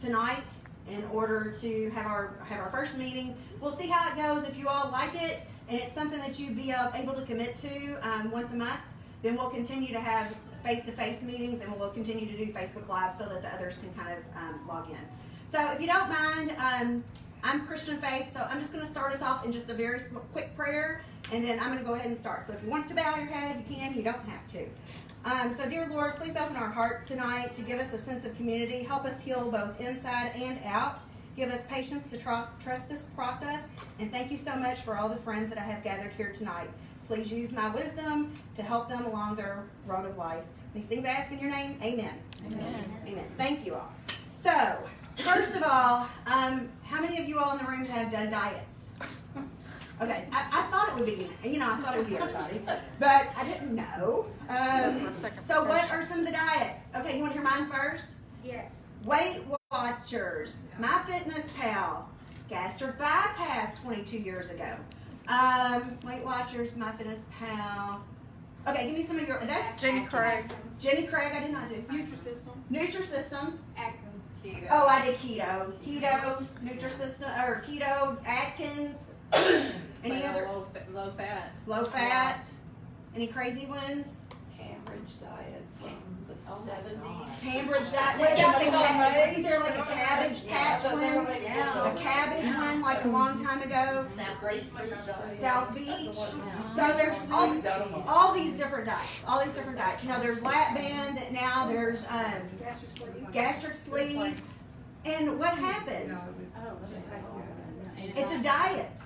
tonight in order to have our first meeting. We'll see how it goes. If you all like it and it's something that you'd be able to commit to once a month, then we'll continue to have face-to-face meetings, and we'll continue to do Facebook Live so that the others can kind of log in. So if you don't mind, I'm Christian Faith, so I'm just going to start us off in just a very quick prayer, and then I'm going to go ahead and start. So if you want to bow your head, you can. You don't have to. So dear Lord, please open our hearts tonight to give us a sense of community. Help us heal both inside and out. Give us patience to trust this process. And thank you so much for all the friends that I have gathered here tonight. Please use my wisdom to help them along their road of life. These things I ask in your name. Amen. Amen. Amen. Thank you all. So, first of all, how many of you all in the room have done diets? Okay, I thought it would be, I thought it would be everybody, but I didn't know. So what are some of the diets? Okay, you want to hear mine first? Yes. Weight Watchers, MyFitnessPal, gastric bypass 22 years ago. Weight Watchers, MyFitnessPal. Okay, give me some of your. That's Jenny Craig. Jenny Craig, I did not do. Nutrisystem. Atkins. Keto. Oh, I did keto. Keto, Nutrisystem, or keto, Atkins. Any other? Low fat. Low fat. Any crazy ones? Cambridge diet from the 70s. Cambridge diet. What about the cabbage? Isn't there like a cabbage patch one? A cabbage one like a long time ago? South Beach. So there's all these different diets. All these different diets. There's lap band. Now there's gastric sleeve. And what happens? It's a diet.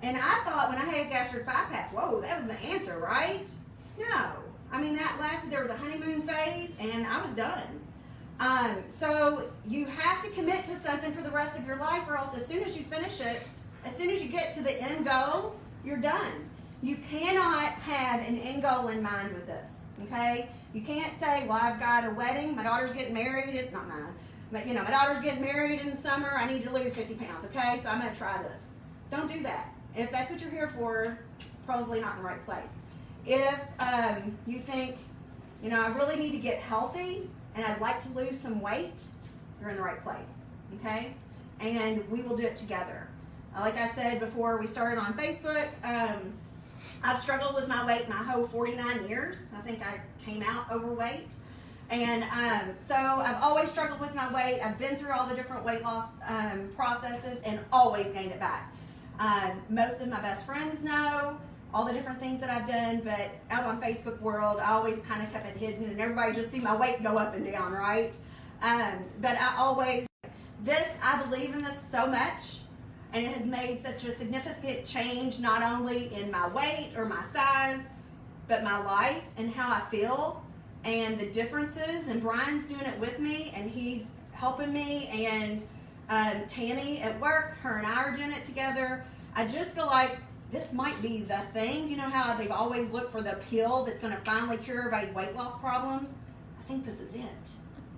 And I thought when I had gastric bypass, whoa, that was the answer, right? No. I mean, that lasted, there was a honeymoon phase, and I was done. So you have to commit to something for the rest of your life, or else as soon as you finish it, as soon as you get to the end goal, you're done. You cannot have an end goal in mind with this, okay? You can't say, well, I've got a wedding, my daughter's getting married, not mine, but my daughter's getting married in the summer, I need to lose 50 pounds, okay? So I'm gonna try this. Don't do that. If that's what you're here for, probably not in the right place. If you think, I really need to get healthy and I'd like to lose some weight, you're in the right place, okay? And we will do it together. Like I said before we started on Facebook, I've struggled with my weight my whole 49 years. I think I came out overweight. And so I've always struggled with my weight. I've been through all the different weight loss processes and always gained it back. Most of my best friends know all the different things that I've done, but out on Facebook world, I always kind of kept it hidden, and everybody just see my weight go up and down, right? But I believe in this so much, and it has made such a significant change, not only in my weight or my size, but my life and how I feel and the differences. And Brian's doing it with me, and he's helping me, and Tammy at work, her and I are doing it together. I just feel like this might be the thing. You know how they've always looked for the pill that's going to finally cure everybody's weight loss problems? I think this is it.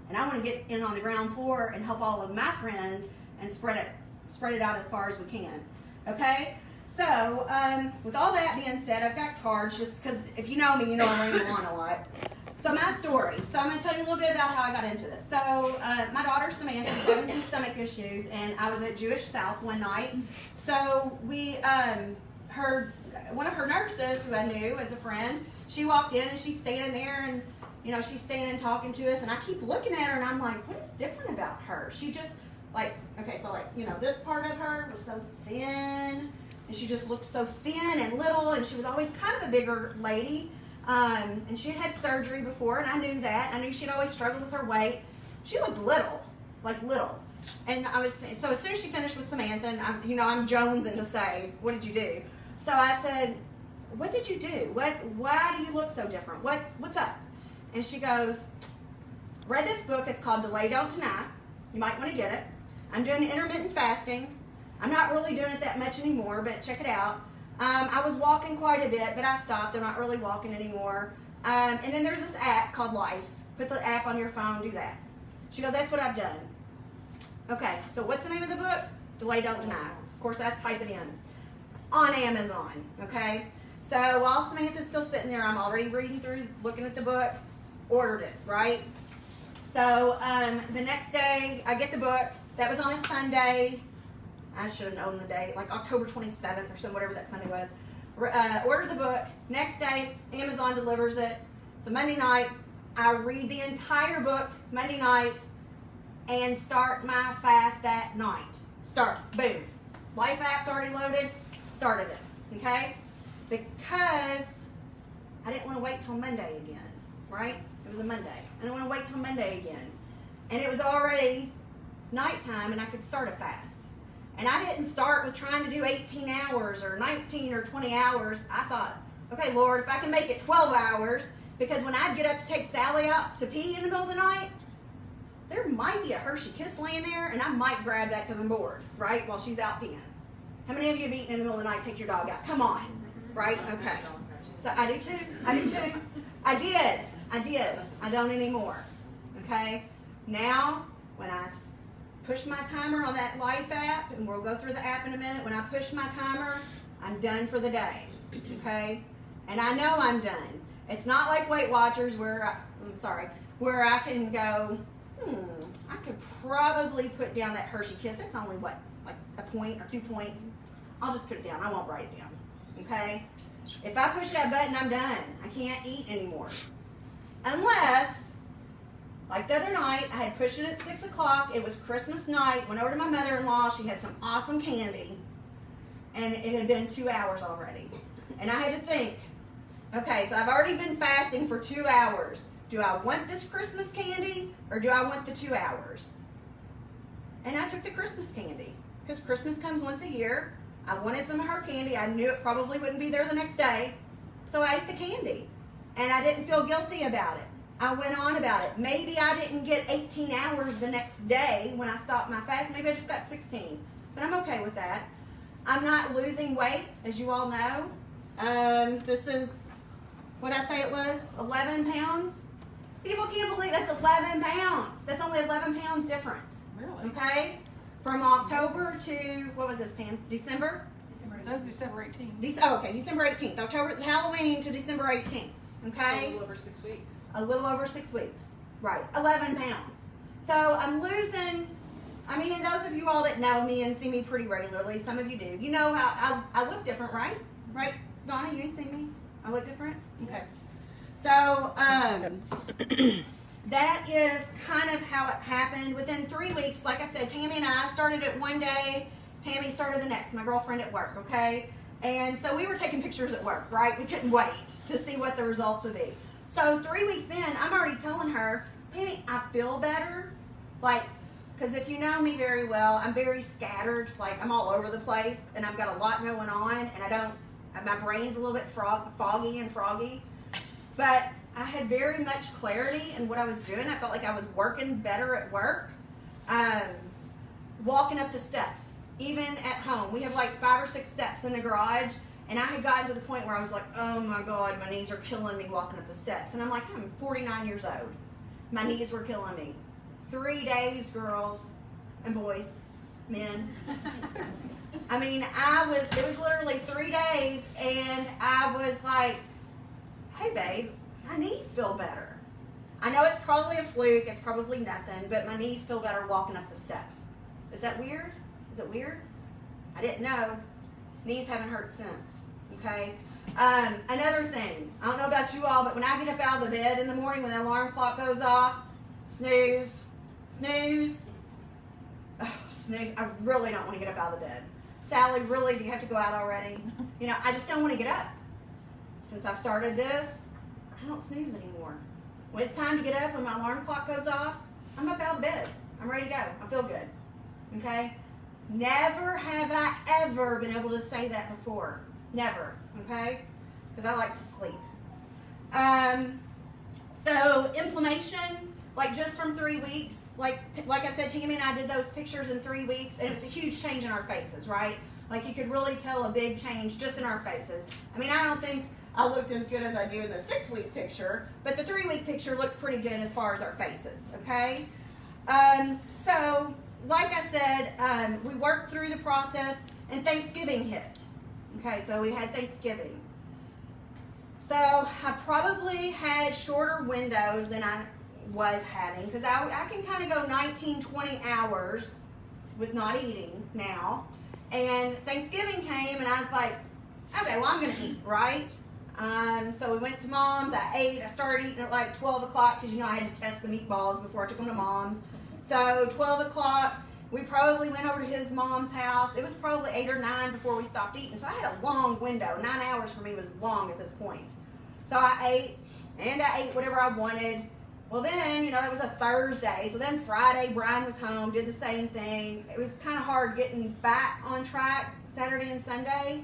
And I want to get in on the ground floor and help all of my friends and spread it out as far as we can. Okay? So, with all that being said, I've got cards just because if you know me, you know I ramble on a lot. So my story. So I'm going to tell you a little bit about how I got into this. So my daughter Samantha was having some stomach issues, and I was at Jewish South one night. So we heard one of her nurses, who I knew as a friend, she walked in and she's standing there, and she's standing talking to us, and I keep looking at her and I'm like, what is different about her? She just this part of her was so thin, and she just looked so thin and little, and she was always kind of a bigger lady. And she had surgery before, and I knew that. I knew she'd always struggled with her weight. She looked little. And so as soon as she finished with Samantha, and I'm jonesing to say, what did you do? So I said, what did you do? Why do you look so different? What's up? And she goes, read this book. It's called Delay, Don't Deny. You might want to get it. I'm doing intermittent fasting. I'm not really doing it that much anymore, but check it out. I was walking quite a bit, but I stopped. I'm not really walking anymore. And then there's this app called Life. Put the app on your phone, do that. She goes, that's what I've done. Okay, so what's the name of the book? Delay, Don't Deny. Of course, I type it in. On Amazon, okay? So while Samantha's still sitting there, I'm already reading through, looking at the book, ordered it, right? So the next day, I get the book. That was on a Sunday. I should have known the date, like October 27th or whatever that Sunday was. Ordered the book. Next day, Amazon delivers it. It's a Monday night. I read the entire book Monday night and start my fast that night. Start. Boom. Life app's already loaded. Started it. Okay? Because I didn't want to wait till Monday again. Right? It was a Monday. I didn't want to wait till Monday again. And it was already nighttime and I could start a fast. And I didn't start with trying to do 18 hours or 19 or 20 hours. I thought, okay, Lord, if I can make it 12 hours, because when I'd get up to take Sally out to pee in the middle of the night, there might be a Hershey Kiss laying there, and I might grab that because I'm bored, right, while she's out peeing. How many of you have eaten in the middle of the night, take your dog out? Come on, right? Okay. So I do too. I did. I don't anymore, okay? Now, when I push my timer on that Life app, and we'll go through the app in a minute. When I push my timer, I'm done for the day, okay? And I know I'm done. It's not like Weight Watchers where where I can go, I could probably put down that Hershey Kiss. It's only what, like a point or 2 points. I'll just put it down. I won't write it down, okay? If I push that button, I'm done. I can't eat anymore. Unless, like the other night, I had pushed it at 6 o'clock. It was Christmas night. Went over to my mother-in-law. She had some awesome candy. And it had been 2 hours already. And I had to think, okay, so I've already been fasting for 2 hours. Do I want this Christmas candy or do I want the 2 hours? And I took the Christmas candy because Christmas comes once a year. I wanted some of her candy. I knew it probably wouldn't be there the next day. So I ate the candy. And I didn't feel guilty about it. I went on about it. Maybe I didn't get 18 hours the next day when I stopped my fast. Maybe I just got 16. But I'm okay with that. I'm not losing weight, as you all know. This is, what I say it was, 11 pounds? People can't believe that's 11 pounds. That's only 11 pounds difference. Really? Okay? From October to, what was this, Tam? December? That's December 18th. Okay, December 18th. October, Halloween to December 18th. Okay? A little over 6 weeks. A little over 6 weeks. Right. 11 pounds. So I'm losing, I mean, and those of you all that know me and see me pretty regularly, some of you do, you know how I look different, right? Right? Donna, you ain't seen me? I look different? Okay. So, that is kind of how it happened. Within 3 weeks, like I said, Tammy and I started it one day, Tammy started the next, my girlfriend at work, okay? And so we were taking pictures at work, right? We couldn't wait to see what the results would be. So 3 weeks in, I'm already telling her, Penny, I feel better. Like, because if you know me very well, I'm very scattered. Like, I'm all over the place, and I've got a lot going on, and my brain's a little bit foggy and froggy. But I had very much clarity in what I was doing. I felt like I was working better at work. Walking up the steps, even at home. We have like 5 or 6 steps in the garage. And I had gotten to the point where I was like, oh my God, my knees are killing me walking up the steps. And I'm like, I'm 49 years old. My knees were killing me. 3 days, girls and boys, men. I mean, it was literally 3 days, and I was like, hey babe, my knees feel better. I know it's probably a fluke, it's probably nothing, but my knees feel better walking up the steps. Is that weird? Is it weird? I didn't know. Knees haven't hurt since, okay? Another thing, I don't know about you all, but when I get up out of the bed in the morning when the alarm clock goes off, snooze, snooze, snooze, I really don't want to get up out of the bed. Sally, really, do you have to go out already? You know, I just don't want to get up. Since I've started this, I don't snooze anymore. When it's time to get up, when my alarm clock goes off, I'm up out of bed. I'm ready to go. I feel good, okay? Never have I ever been able to say that before. Never, okay? Because I like to sleep. So inflammation, like just from 3 weeks, like I said, Tammy and I did those pictures in 3 weeks, and it was a huge change in our faces, right? Like you could really tell a big change just in our faces. I mean, I don't think I looked as good as I do in the 6-week picture, but the 3-week picture looked pretty good as far as our faces, okay? So, like I said, we worked through the process, and Thanksgiving hit. Okay, so we had Thanksgiving. So I probably had shorter windows than I was having, because I can kind of go 19, 20 hours with not eating now. And Thanksgiving came and I was like, okay, well, I'm going to eat, right? So we went to Mom's, I ate, I started eating at like 12 o'clock because, I had to test the meatballs before I took them to Mom's. So 12 o'clock, we probably went over to his mom's house. It was probably 8 or 9 before we stopped eating. So I had a long window. 9 hours for me was long at this point. So I ate, and I ate whatever I wanted. Well then, that was a Thursday. So then Friday, Brian was home, did the same thing. It was kind of hard getting back on track Saturday and Sunday.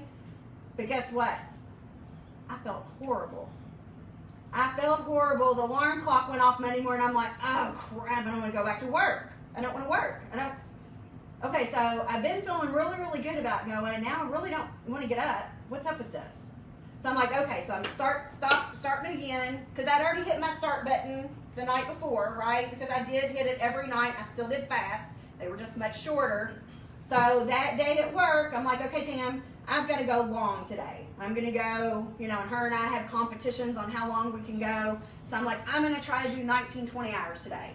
But guess what? I felt horrible. The alarm clock went off Monday morning. I'm like, oh crap, I don't want to go back to work. I don't want to work. Okay, so I've been feeling really, really good about going. Now I really don't want to get up. What's up with this? So I'm like, okay, so I'm starting again, because I'd already hit my start button the night before, right? Because I did hit it every night. I still did fast. They were just much shorter. So that day at work, I'm like, okay, Tam, I've got to go long today. I'm going to go, and her and I have competitions on how long we can go. So I'm like, I'm going to try to do 19, 20 hours today.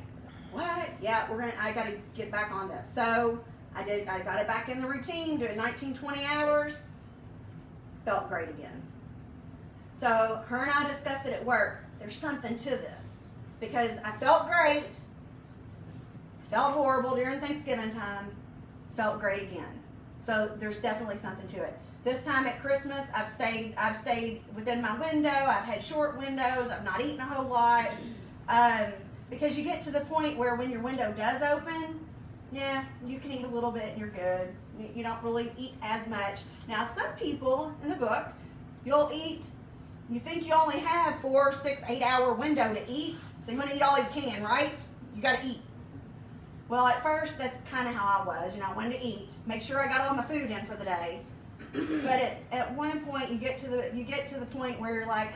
What? Yeah, I got to get back on this. So I got it back in the routine, doing 19, 20 hours. Felt great again. So her and I discussed it at work. There's something to this, because I felt great, felt horrible during Thanksgiving time, felt great again. So there's definitely something to it. This time at Christmas, I've stayed within my window. I've had short windows. I've not eaten a whole lot, because you get to the point where when your window does open, yeah, you can eat a little bit and you're good. You don't really eat as much. Now, some people in the book, you'll eat. You think you only have 4, 6, 8 hour window to eat, so you want to eat all you can, right? You got to eat. Well, at first, that's kind of how I was. I wanted to eat, make sure I got all my food in for the day. But at one point, you get to the point where you're like,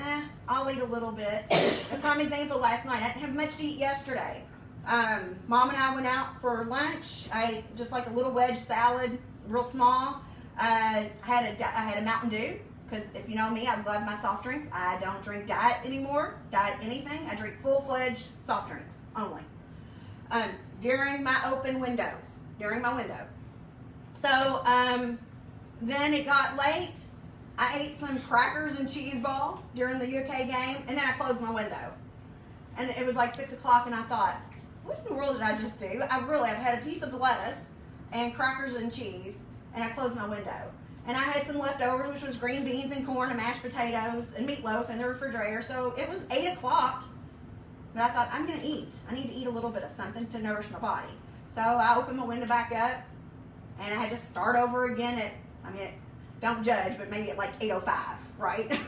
I'll eat a little bit. A prime example: last night, I didn't have much to eat yesterday. Mom and I went out for lunch. I ate just like a little wedge salad, real small. I had a Mountain Dew. Because if you know me, I love my soft drinks. I don't drink diet anymore, diet anything. I drink full-fledged soft drinks only. During my open windows, during my window. So then it got late. I ate some crackers and cheese ball during the UK game, and then I closed my window. And it was like 6 o'clock, and I thought, what in the world did I just do? I've had a piece of lettuce and crackers and cheese, and I closed my window. And I had some leftovers, which was green beans and corn and mashed potatoes and meatloaf in the refrigerator. So it was 8 o'clock, but I thought, I'm going to eat. I need to eat a little bit of something to nourish my body. So I opened my window back up, and I had to start over again don't judge, but maybe at like 8:05, right?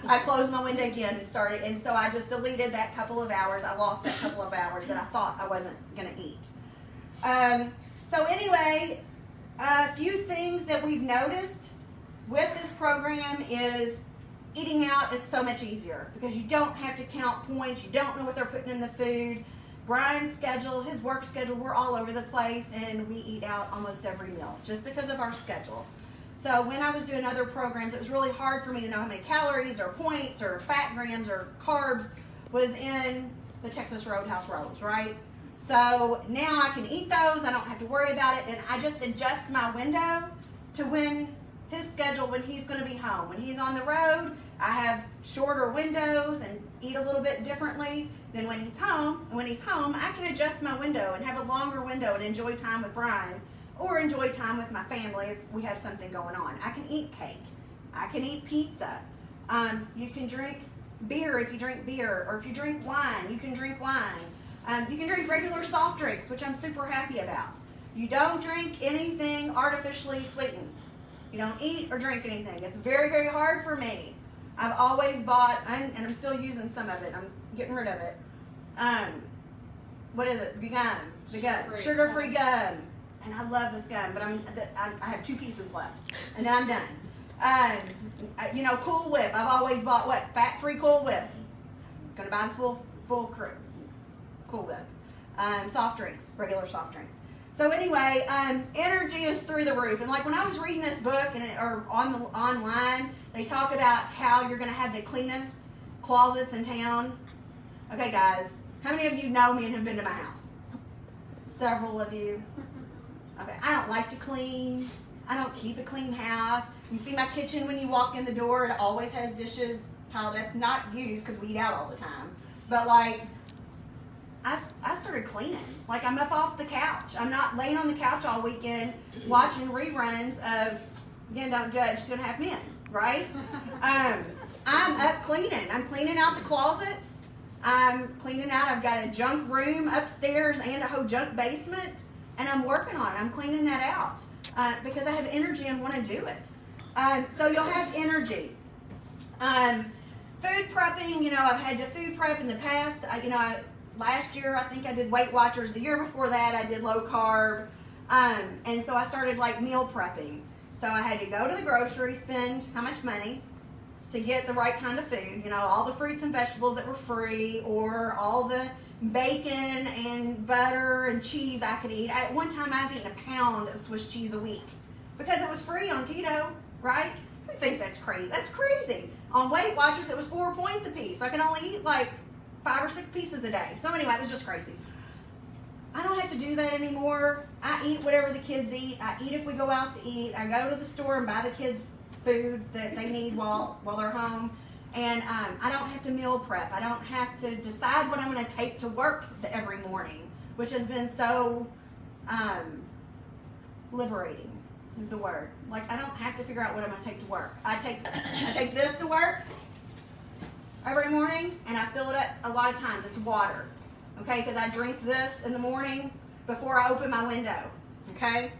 I closed my window again and started, and so I just deleted that couple of hours. I lost that couple of hours that I thought I wasn't going to eat. So anyway, a few things that we've noticed with this program is eating out is so much easier because you don't have to count points. You don't know what they're putting in the food. Brian's schedule, his work schedule, we're all over the place, and we eat out almost every meal just because of our schedule. So when I was doing other programs, it was really hard for me to know how many calories or points or fat grams or carbs was in the Texas Roadhouse rolls, right? So now I can eat those. I don't have to worry about it, and I just adjust my window to when his schedule, when he's going to be home. When he's on the road, I have shorter windows and eat a little bit differently than when he's home. And when he's home, I can adjust my window and have a longer window and enjoy time with Brian or enjoy time with my family if we have something going on. I can eat cake. I can eat pizza. You can drink beer if you drink beer, or if you drink wine, you can drink wine. You can drink regular soft drinks, which I'm super happy about. You don't drink anything artificially sweetened. You don't eat or drink anything. It's very, very hard for me. I've always bought, and I'm still using some of it. I'm getting rid of it. What is it? The gum. Sugar-free gum. And I love this gum, but I have 2 pieces left, and then I'm done. Cool Whip. I've always bought what? Fat-free Cool Whip. I'm gonna buy the full crew. Cool Whip. Soft drinks, regular soft drinks. So anyway, energy is through the roof. And like when I was reading this book or online, they talk about how you're going to have the cleanest closets in town. Okay, guys, How many of you know me and have been to my house? Several of you. Okay, I don't like to clean. I don't keep a clean house. You see my kitchen when you walk in the door, it always has dishes piled up, not used because we eat out all the time. But like, I started cleaning. Like I'm up off the couch. I'm not laying on the couch all weekend watching reruns of, again, don't judge, 2.5 Men, right? I'm up cleaning. I'm cleaning out the closets. I'm cleaning out, I've got a junk room upstairs and a whole junk basement, and I'm working on it. I'm cleaning that out because I have energy and want to do it. So you'll have energy. Food prepping, you know, I've had to food prep in the past. Last year, I think I did Weight Watchers. The year before that, I did low carb. And so I started like meal prepping. So I had to go to the grocery, spend how much money to get the right kind of food. You know, all the fruits and vegetables that were free, or all the bacon and butter and cheese I could eat. At one time, I was eating a pound of Swiss cheese a week because it was free on keto, right? Who thinks that's crazy? That's crazy. On Weight Watchers, it was 4 points a piece. I can only eat like 5 or 6 pieces a day. So anyway, it was just crazy. I don't have to do that anymore. I eat whatever the kids eat. I eat if we go out to eat. I go to the store and buy the kids food that they need while they're home. And I don't have to meal prep. I don't have to decide what I'm going to take to work every morning, which has been so liberating is the word. Like I don't have to figure out what I'm going to take to work. I take this to work every morning, and I fill it up a lot of times. It's water, okay? Because I drink this in the morning before I open my window, okay?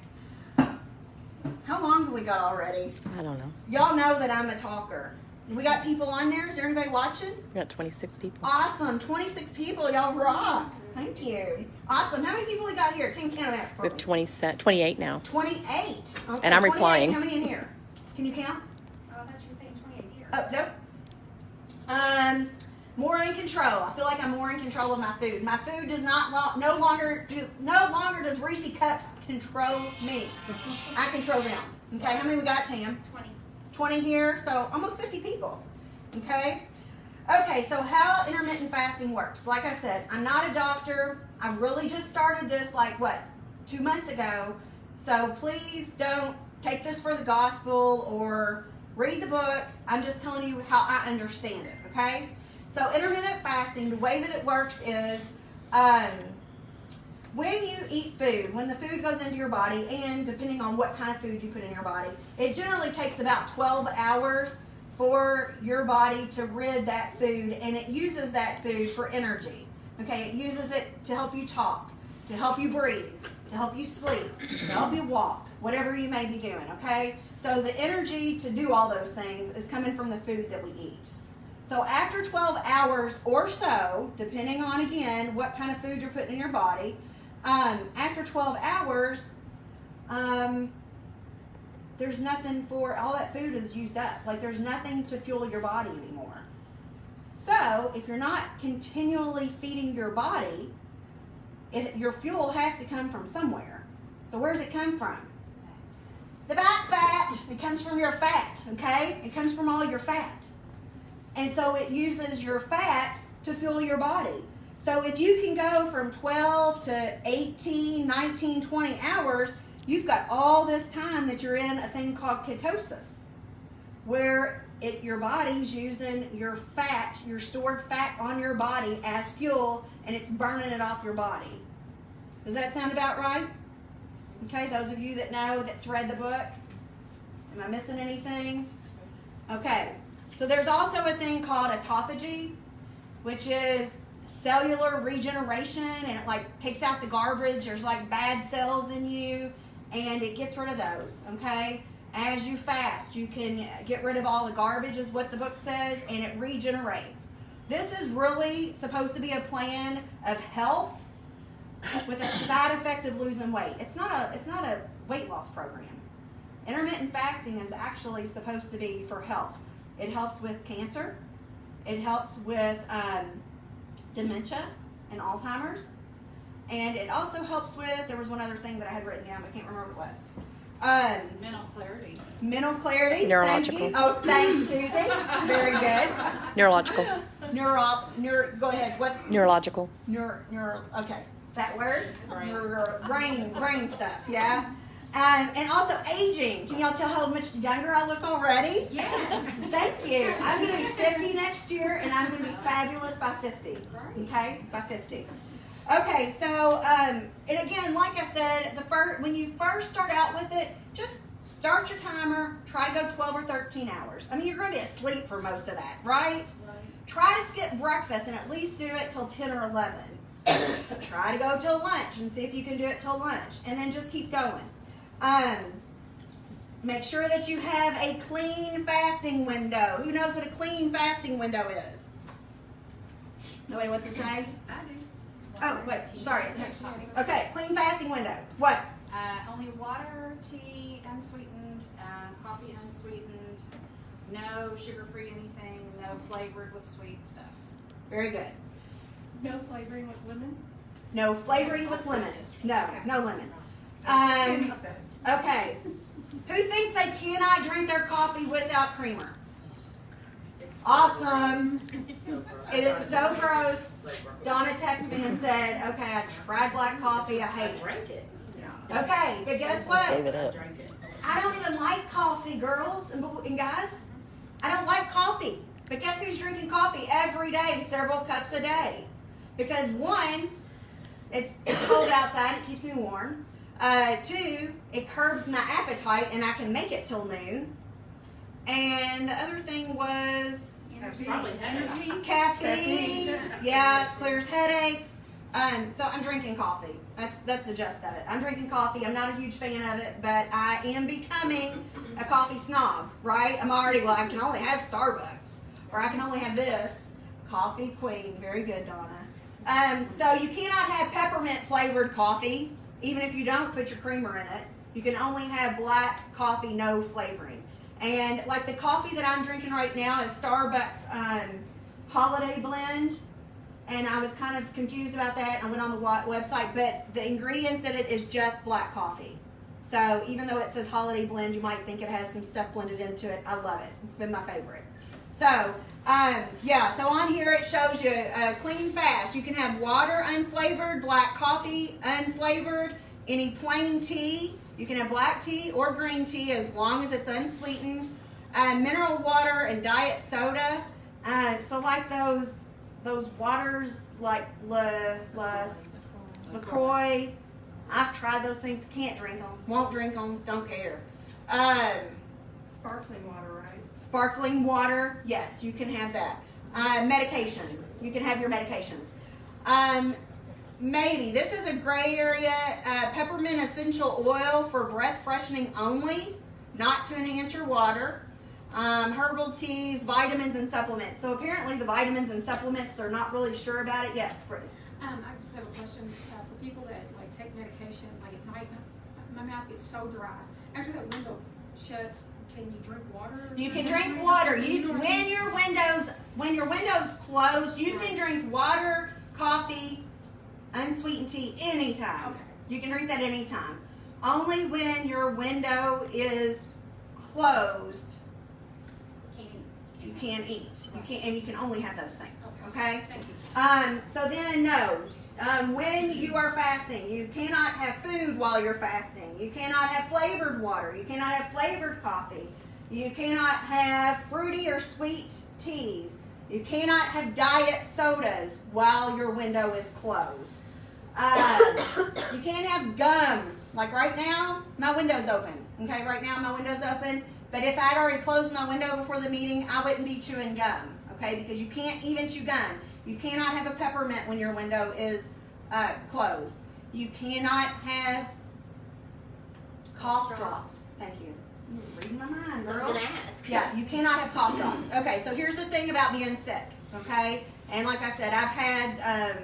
How long have we got already? I don't know. Y'all know that I'm a talker. We got people on there. Is there anybody watching? We got 26 people. Awesome. 26 people. Y'all rock. Thank you. Awesome. How many people we got here? Can you count them out for We me? have 28 now. 28. Okay, And I'm 28. replying. How many in here? Can you count? Oh, I thought you were saying 28 here. Oh, nope. More in control. I feel like I'm more in control of my food. My food does no longer does Reese Cups control me. I control them. Okay, how many we got, Tam? 20. 20 here, so almost 50 people. Okay? Okay, so how intermittent fasting works. Like I said, I'm not a doctor. I really just started this 2 months ago. So please don't take this for the gospel or read the book. I'm just telling you how I understand it, okay? So intermittent fasting, the way that it works is when you eat food, when the food goes into your body, and depending on what kind of food you put in your body, it generally takes about 12 hours for your body to rid that food, and it uses that food for energy. Okay, it uses it to help you talk, to help you breathe, to help you sleep, to help you walk, whatever you may be doing, okay? So the energy to do all those things is coming from the food that we eat. So after 12 hours or so, depending on, again, what kind of food you're putting in your body, after 12 hours, there's nothing all that food is used up. Like there's nothing to fuel your body anymore. So if you're not continually feeding your body, your fuel has to come from somewhere. So where does it come from? The back fat. It comes from your fat, okay? It comes from all your fat. And so it uses your fat to fuel your body. So if you can go from 12 to 18, 19, 20 hours, you've got all this time that you're in a thing called ketosis, where your body's using your fat, your stored fat on your body as fuel, and it's burning it off your body. Does that sound about right? Okay, those of you that know, that's read the book. Am I missing anything? Okay, so there's also a thing called autophagy, which is cellular regeneration, and it takes out the garbage. There's bad cells in you, and it gets rid of those, okay? As you fast, you can get rid of all the garbage, is what the book says, and it regenerates. This is really supposed to be a plan of health with a side effect of losing weight. It's not a weight loss program. Intermittent fasting is actually supposed to be for health. It helps with cancer. It helps with dementia and Alzheimer's. And it also helps with, there was one other thing that I had written down, but I can't remember what it was. Mental clarity. Mental clarity. Neurological. Thank you. Oh, thanks, Susan. Very good. Neurological. Go ahead. What? Neurological. Okay. That word? Brain stuff. Yeah. And also aging. Can y'all tell how much younger I look already? Yes. Thank you. I'm going to be 50 next year, and I'm going to be fabulous by 50. Okay? By 50. Okay, so, and again, like I said, when you first start out with it, just start your timer, try to go 12 or 13 hours. I mean, you're going to be asleep for most of that, right? Try to skip breakfast and at least do it till 10 or 11. Try to go till lunch and see if you can do it till lunch, and then just keep going. Make sure that you have a clean fasting window. Who knows what a clean fasting window is? Nobody wants to say? I do. Oh, wait, sorry. Okay, clean fasting window. What? Only water, tea, unsweetened, coffee unsweetened, no sugar-free anything, no flavored with sweet stuff. Very good. No flavoring with lemon? No flavoring with lemon. No lemon. Okay. Who thinks they cannot drink their coffee without creamer? Awesome. It is so gross. Donna texted me and said, okay, I tried black coffee. I hate it. Okay, but guess what? Gave it up. I don't even like coffee, girls and guys. I don't like coffee. But guess who's drinking coffee every day, several cups a day? Because one, it's cold outside, it keeps me warm. Two, it curbs my appetite and I can make it till noon. And the other thing was Probably energy. caffeine. Yeah, it clears headaches. So I'm drinking coffee. That's the gist of it. I'm drinking coffee. I'm not a huge fan of it, but I am becoming a coffee snob, right? I'm already like, I can only have Starbucks, or I can only have this. Coffee queen. Very good, Donna. So you cannot have peppermint flavored coffee, even if you don't put your creamer in it. You can only have black coffee, no flavoring. And like the coffee that I'm drinking right now is Starbucks Holiday Blend. And I was kind of confused about that. I went on the website, but the ingredients in it is just black coffee. So even though it says Holiday Blend, you might think it has some stuff blended into it. I love it. It's been my favorite. So, yeah, so on here it shows you a clean fast. You can have water unflavored, black coffee unflavored, any plain tea. You can have black tea or green tea as long as it's unsweetened. Mineral water and diet soda. So like those waters like LaCroix. I've tried those things. Can't drink them. Won't drink them. Don't care. Sparkling water, right? Sparkling water, yes, you can have that. Medications, you can have your medications. Maybe, this is a gray area, peppermint essential oil for breath freshening only, not to enhance your water. Herbal teas, vitamins and supplements. So apparently the vitamins and supplements, they're not really sure about it. Yes, Brittany. I just have a question for people that like take medication, like at night, my mouth gets so dry. After that window shuts, can you drink water? You can drink water. When your window's closed, you can drink water, coffee, unsweetened tea anytime. Okay. You can drink that anytime. Only when your window is closed, you can't eat. You can't, and you can only have those things. Okay. Thank you. So then, no. When you are fasting, you cannot have food while you're fasting. You cannot have flavored water. You cannot have flavored coffee. You cannot have fruity or sweet teas. You cannot have diet sodas while your window is closed. You can't have gum. Like right now, my window's open. Okay, right now my window's open. But if I'd already closed my window before the meeting, I wouldn't be chewing gum. Okay, because you can't even chew gum. You cannot have a peppermint when your window is closed. You cannot have cough drops. Thank you. You're reading my mind, girl. I was gonna ask. Yeah, you cannot have cough drops. Okay, so here's the thing about being sick. Okay, and like I said, I've had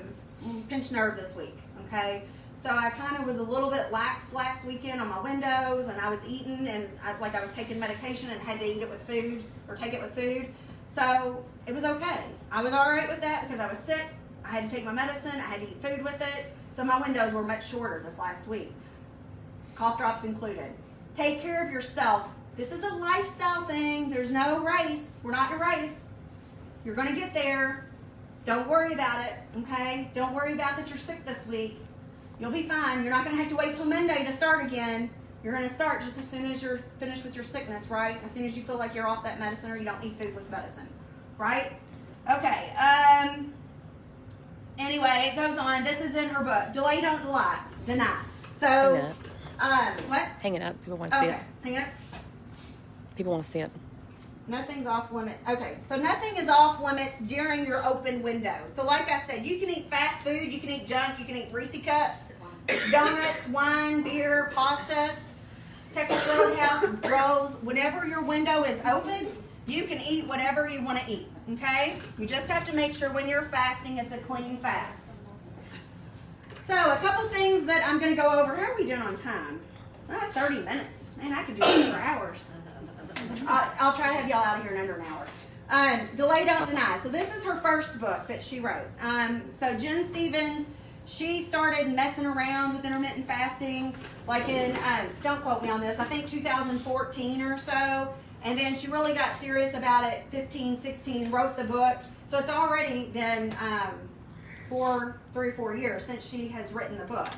pinched nerve this week. Okay, so I kind of was a little bit lax last weekend on my windows, and I was eating, and I was taking medication and had to eat it with food or take it with food. So it was okay. I was all right with that because I was sick. I had to take my medicine. I had to eat food with it. So my windows were much shorter this last week. Cough drops included. Take care of yourself. This is a lifestyle thing. There's no race. We're not in a race. You're going to get there. Don't worry about it, okay? Don't worry about that you're sick this week. You'll be fine. You're not going to have to wait till Monday to start again. You're going to start just as soon as you're finished with your sickness, right? As soon as you feel like you're off that medicine or you don't need food with medicine, right? Okay. Anyway, it goes on. This is in her book. Delay, don't deny. So, Hang it up. what? Hang it up. People want to see Okay, it. hang it up. People want to see it. Nothing's off limit. Okay, so nothing is off limits during your open window. So like I said, you can eat fast food, you can eat junk, you can eat Reese cups, donuts, wine, beer, pasta, Texas Roadhouse, rolls. Whenever your window is open, you can eat whatever you want to eat, okay? You just have to make sure when you're fasting, it's a clean fast. So a couple things that I'm going to go over. How are we doing on time? 30 minutes. Man, I could do this for hours. I'll try to have y'all out of here in under an hour. Delay, don't deny. So this is her first book that she wrote. So Jen Stevens, she started messing around with intermittent fasting like in, don't quote me on this, I think 2014 or so. And then she really got serious about it 15, 16, wrote the book. So it's already been 3 or 4 years since she has written the book.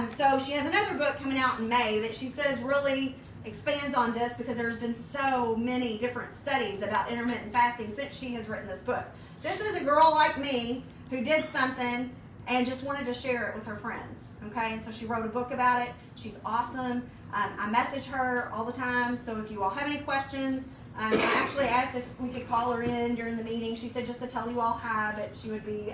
So she has another book coming out in May that she says really expands on this because there's been so many different studies about intermittent fasting since she has written this book. This is a girl like me who did something and just wanted to share it with her friends, okay? And so she wrote a book about it. She's awesome. I message her all the time, so if you all have any questions, I actually asked if we could call her in during the meeting. She said just to tell you all hi, but she would be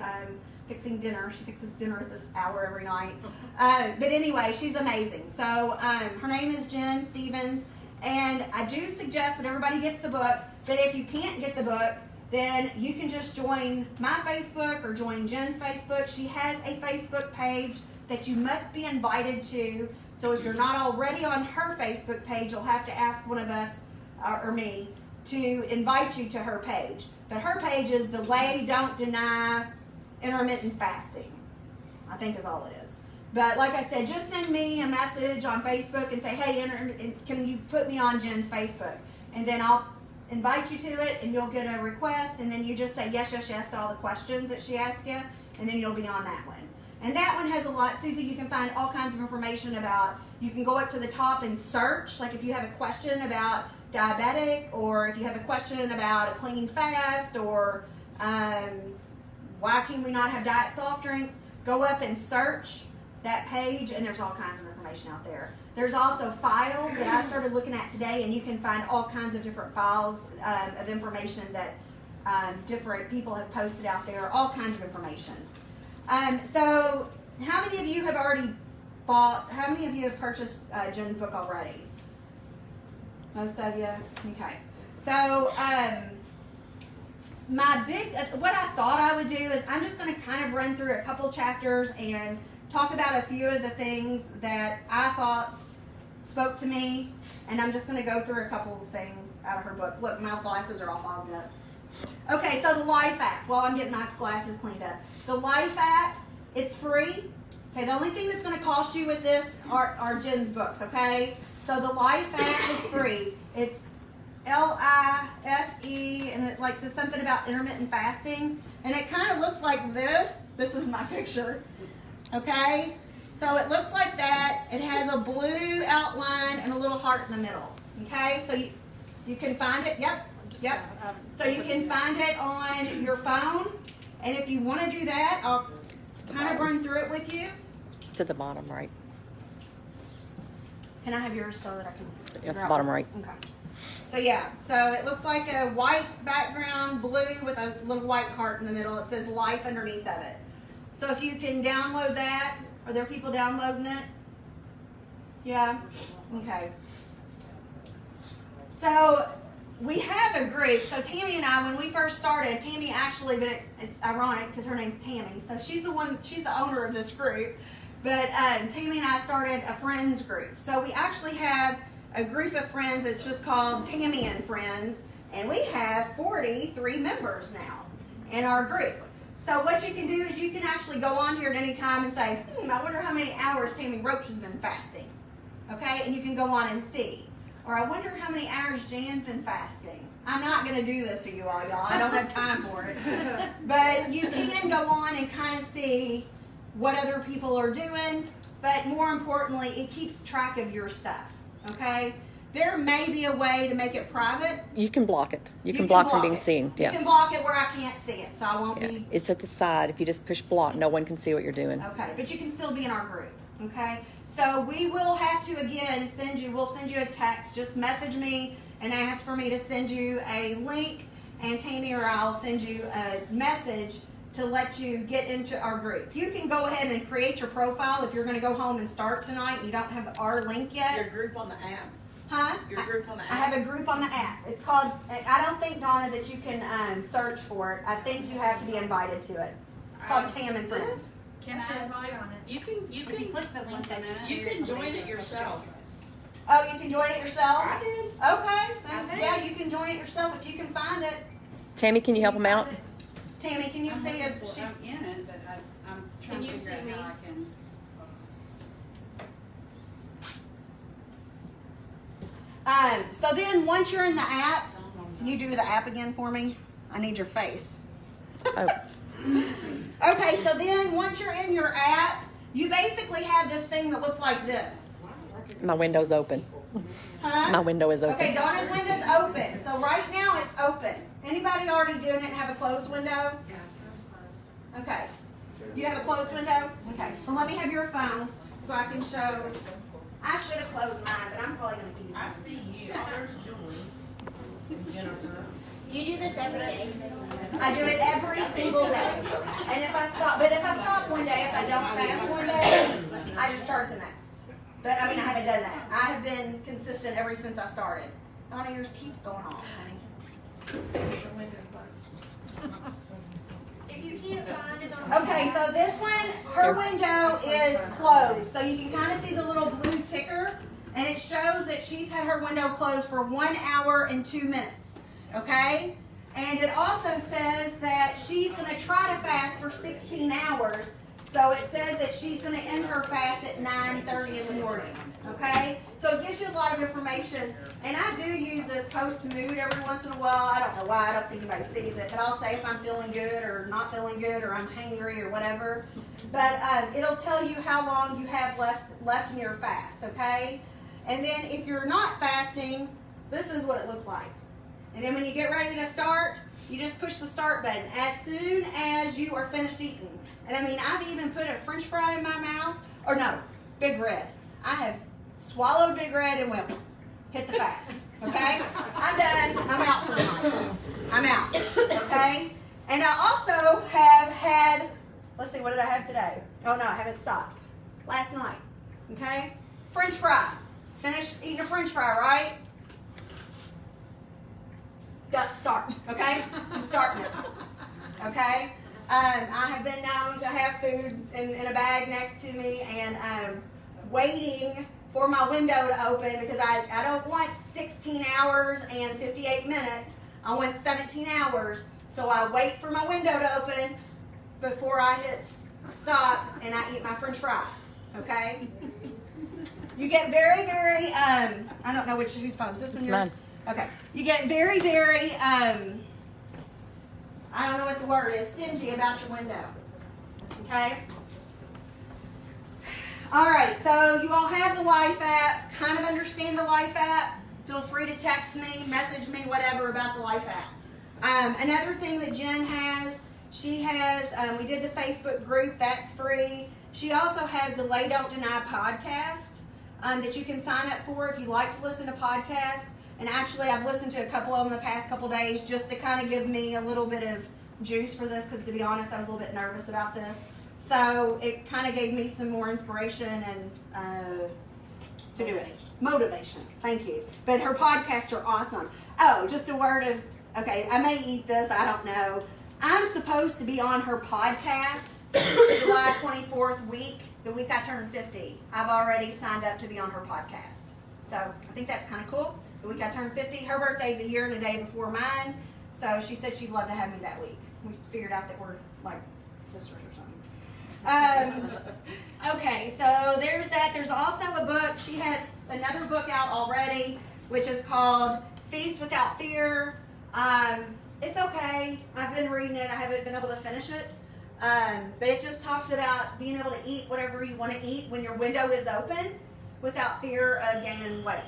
fixing dinner. She fixes dinner at this hour every night. But anyway, she's amazing. So her name is Jen Stevens, and I do suggest that everybody gets the book, but if you can't get the book, then you can just join my Facebook or join Jen's Facebook. She has a Facebook page that you must be invited to. So if you're not already on her Facebook page, you'll have to ask one of us or me to invite you to her page. But her page is Delay, Don't Deny, Intermittent Fasting, I think is all it is. But like I said, just send me a message on Facebook and say, hey, can you put me on Jen's Facebook? And then I'll invite you to it, and you'll get a request, and then you just say yes, yes, yes to all the questions that she asks you, and then you'll be on that one. And that one has a lot, Susie, you can find all kinds of information about, you can go up to the top and search, like if you have a question about diabetic, or if you have a question about a clean fast, or why can we not have diet soft drinks, go up and search that page, and there's all kinds of information out there. There's also files that I started looking at today, and you can find all kinds of different files of information that different people have posted out there, all kinds of information. So how many of you have already how many of you have purchased Jen's book already? Most of you? Okay. So what I thought I would do is I'm just going to kind of run through a couple chapters and talk about a few of the things that I thought spoke to me, and I'm just going to go through a couple of things out of her book. Look, my glasses are all fogged up. Okay, so the Life Act. Well, I'm getting my glasses cleaned up. The Life Act, it's free. Okay, the only thing that's going to cost you with this are Jen's books, okay? So the Life Act is free. It's LIFE, and it like says something about intermittent fasting, and it kind of looks like this. This was my picture. Okay, so it looks like that. It has a blue outline and a little heart in the middle. Okay, so you can find it. Yep. So you can find it on your phone, and if you want to do that, I'll kind of run through it with you. It's at the bottom right. Can I have yours so that I can? It's the bottom right. Okay. So yeah, so it looks like a white background, blue with a little white heart in the middle. It says Life underneath of it. So if you can download that, are there people downloading it? Yeah? Okay. So we have a group. So Tammy and I, when we first started, Tammy actually, but it's ironic because her name's Tammy. So she's the owner of this group. But Tammy and I started a friends group. So we actually have a group of friends that's just called Tammy and Friends. And we have 43 members now in our group. So what you can do is you can actually go on here at any time and say, I wonder how many hours Tammy Roach has been fasting. Okay, and you can go on and see. Or I wonder how many hours Jan's been fasting. I'm not going to do this to you all, y'all. I don't have time for it. But you can go on and kind of see what other people are doing. But more importantly, it keeps track of your stuff. Okay? There may be a way to make it private. You can block it. You can block from being seen. Yes. You can block it where I can't see it, so I won't be. It's at the side. If you just push block, no one can see what you're doing. Okay, but you can still be in our group. Okay? So we will have to, again, we'll send you a text. Just message me and ask for me to send you a link, and Tammy or I'll send you a message to let you get into our group. You can go ahead and create your profile if you're going to go home and start tonight and you don't have our link yet. Your group on the app. Huh? Your group on the app. I have a group on the app. It's called, I don't think, Donna, that you can search for it. I think you have to be invited to it. It's called Tam and Friends. Can I invite on it? You can If you click the link, then you can join it yourself. Oh, you can join it yourself? I did. Okay. Then, I did. yeah, you can join it yourself if you can find it. Tammy, can you help them out? Tammy, can you see if she... I'm in it, but I'm trying Can to you figure out see me? how I can. So then once you're in the app, can you do the app again for me? I need your face. Oh, Okay, so then once you're in your app, you basically have this thing that looks like this. my window's open. Huh? My window is Okay, open. Donna's window's open. So right now it's open. Anybody already doing it have a closed window? Okay. You have a closed window? Okay. So let me have your phone so I can show. I should have closed mine, but I'm probably going to keep it. I see you. Oh, there's Julie. Jennifer. Do you do this every day? I do it every single day. And if I stop one day, if I don't fast one day, I just start the next. But I mean, I haven't done that. I have been consistent ever since I started. Donna, yours keeps going off, honey. If you can't find it on Okay, so this one, her window is closed. So you can kind of see the little blue ticker, and it shows that she's had her window closed for 1 hour and 2 minutes. Okay? And it also says that she's going to try to fast for 16 hours. So it says that she's going to end her fast at 9:30 in the morning. Okay? So it gives you a lot of information. And I do use this post mood every once in a while. I don't know why. I don't think anybody sees it. But I'll say if I'm feeling good or not feeling good or I'm hangry or whatever. But it'll tell you how long you have left in your fast. Okay? And then if you're not fasting, this is what it looks like. And then when you get ready to start, you just push the start button as soon as you are finished eating. And I mean, I've even put a French fry in my mouth. Or no, Big Red. I have swallowed Big Red and went, hit the fast. Okay? I'm done. I'm out for the night. I'm out. Okay? And I also have had, let's see, what did I have today? Oh no, I haven't stopped. Last night. Okay? French fry. Finished eating a French fry, right? Start, okay? I'm starting it, okay? I have been known to have food in a bag next to me and waiting for my window to open because I don't want 16 hours and 58 minutes. I want 17 hours, so I wait for my window to open before I hit stop and I eat my French fry, okay? You get very, very, I don't know whose phone is this one? It's Yours? mine. Okay. You get very, very, I don't know what the word is, stingy about your window. Okay? All right, so you all have the Life app, kind of understand the Life app. Feel free to text me, message me, whatever about the Life app. Another thing that Jen has, she has, we did the Facebook group, that's free. She also has the Lay Don't Deny podcast that you can sign up for if you like to listen to podcasts. And actually, I've listened to a couple of them the past couple days just to kind of give me a little bit of juice for this because, to be honest, I was a little bit nervous about this. So it kind of gave me some more inspiration and to do it. Motivation. Thank you. But her podcasts are awesome. Oh, just a word of, okay, I may eat this. I don't know. I'm supposed to be on her podcast July 24th week, the week I turn 50. I've already signed up to be on her podcast. So I think that's kind of cool. The week I turned 50. Her birthday's a year and a day before mine. So she said she'd love to have me that week. We figured out that we're like sisters or something. Okay, so there's that. There's also a book. She has another book out already, which is called Feast Without Fear. It's okay. I've been reading it. I haven't been able to finish it. But it just talks about being able to eat whatever you want to eat when your window is open without fear of gaining weight.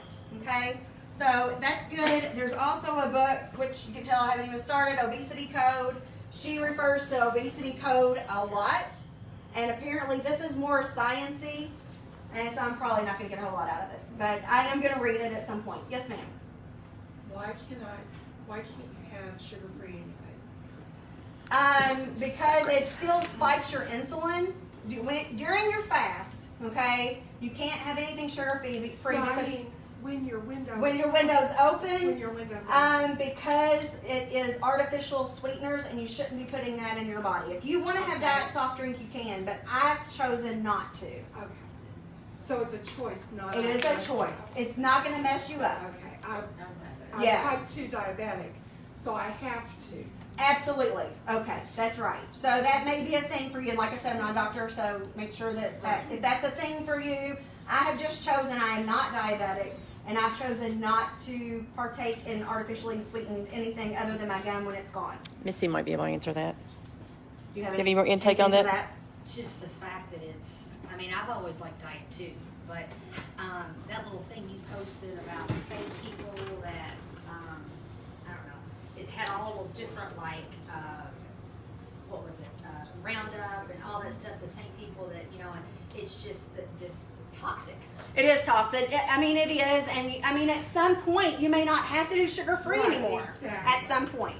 Okay? So that's good. There's also a book, which you can tell I haven't even started, Obesity Code. She refers to Obesity Code a lot. And apparently this is more sciencey. And so I'm probably not going to get a whole lot out of it. But I am going to read it at some point. Yes, ma'am. Why can't you have sugar-free anything? Because it still spikes your insulin during your fast. Okay, you can't have anything sugar-free No, because I mean, when your window's open. When your window's open. Because it is artificial sweeteners, and you shouldn't be putting that in your body. If you want to have diet soft drink, you can, but I've chosen not to. Okay. So it's a choice, not It is a choice. It's not going to mess you up. Okay. I'm Yeah. type 2 diabetic, so I have to. Absolutely. Okay, that's right. So that may be a thing for you. Like I said, I'm not a doctor, so make sure that if that's a thing for you, I have just chosen I am not diabetic, and I've chosen not to partake in artificially sweetened anything other than my gum when it's gone. Missy might be able to answer that. Do you have Any more intake on anything that? to Just the fact that it's, I mean, I've always liked diet too, but that little thing you posted about the same people that, I don't know, it had all those different like, what was it, Roundup and all that stuff, the same people that, you know, and it's just that this toxic. It is toxic. I mean, it is, and I mean, at some point, you may not have to do sugar-free Right, anymore. exactly. At some point.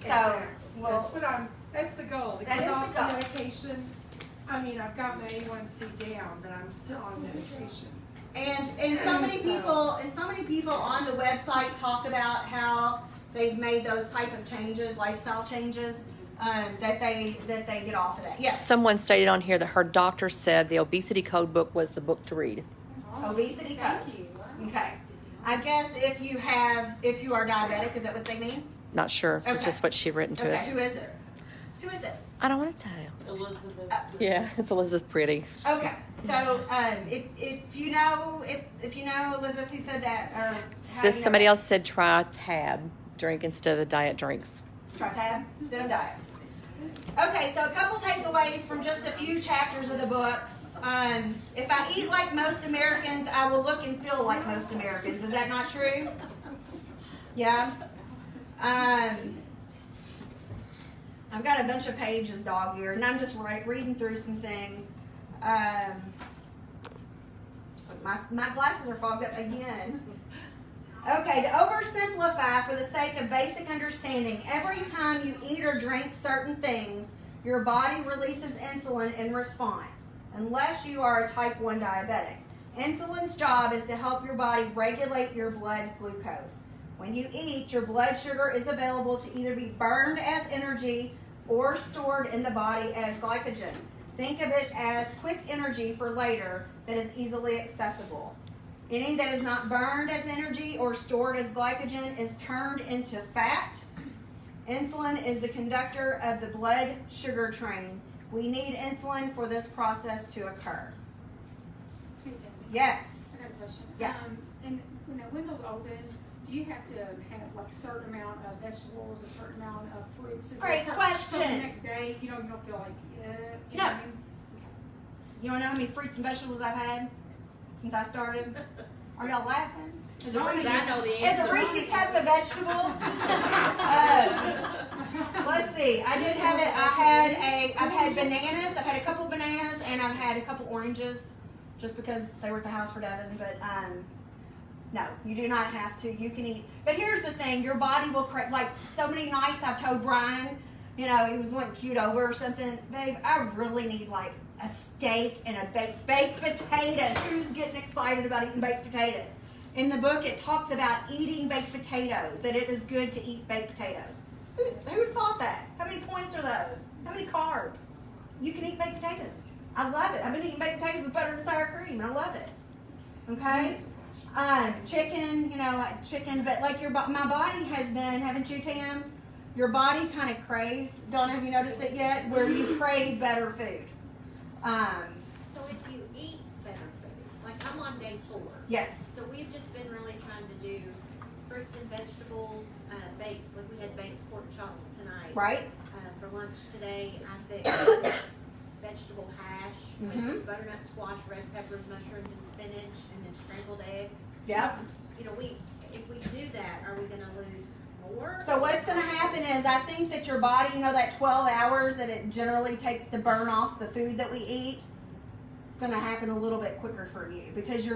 So, Exactly. well, That's the goal. To That get is off the goal. medication. I mean, I've got my A1C down, but I'm still on medication. and so many people on the website talk about how they've made those type of changes, lifestyle changes, that they get off of that. Yes. Someone stated on here that her doctor said the Obesity Code book was the book to read. Obesity code. Thank you. Okay. I guess if you are diabetic, is that what they mean? Not sure. Okay. It's just what she written to Okay. us. Who is it? Who is it? I don't want to tell. Elizabeth. Yeah, it's Elizabeth Pretty. Okay. So if you know Elizabeth who said that, or how do you know Somebody that? else said try Tab drink instead of the diet drinks. Try tab instead of diet. Okay, so a couple takeaways from just a few chapters of the books. If I eat like most Americans, I will look and feel like most Americans. Is that not true? Yeah. I've got a bunch of pages dog eared, and I'm just reading through some things. My glasses are fogged up again. Okay, to oversimplify for the sake of basic understanding, every time you eat or drink certain things, your body releases insulin in response, unless you are a type 1 diabetic. Insulin's job is to help your body regulate your blood glucose. When you eat, your blood sugar is available to either be burned as energy or stored in the body as glycogen. Think of it as quick energy for later that is easily accessible. Any that is not burned as energy or stored as glycogen is turned into fat. Insulin is the conductor of the blood sugar train. We need insulin for this process to occur. Can you tell me? Yes. I got a question. Yeah. And when the window's open, do you have to have like a certain amount of vegetables, a certain amount of fruits? Is there Great a certain- question. So the next day, you don't feel like, you No. know what I mean? You wanna know how many fruits and vegetables I've had since I started? Are y'all laughing? It's a Reese, I know the it's a answer. Reese cup of vegetable. Let's see. I did have it. I've had bananas. I've had a couple bananas, and I've had a couple oranges, just because they were at the house for Devin. But no, you do not have to. You can eat. But here's the thing: your body will crave. Like so many nights, I've told Brian, you know, he was wanting cute over or something. Babe, I really need like a steak and a baked potatoes. Who's getting excited about eating baked potatoes? In the book, it talks about eating baked potatoes, that it is good to eat baked potatoes. Who'd thought that? How many points are those? How many carbs? You can eat baked potatoes. I love it. I've been eating baked potatoes with butter and sour cream, and I love it. Okay? Chicken, chicken, but like my body has been, haven't you, Tam? Your body kind of craves, don't know if you noticed it yet, where you crave better food. So if you eat better food, like I'm on day 4, Yes. So we've just been really trying to do fruits and vegetables, baked, like we had baked pork chops tonight. Right? For lunch today, I fixed vegetable hash Mhm. with butternut squash, red peppers, mushrooms, and spinach, and then scrambled eggs. Yep. You know, if we do that, are we gonna lose more? So what's going to happen is I think that your body, you know, that 12 hours that it generally takes to burn off the food that we eat, it's going to happen a little bit quicker for you because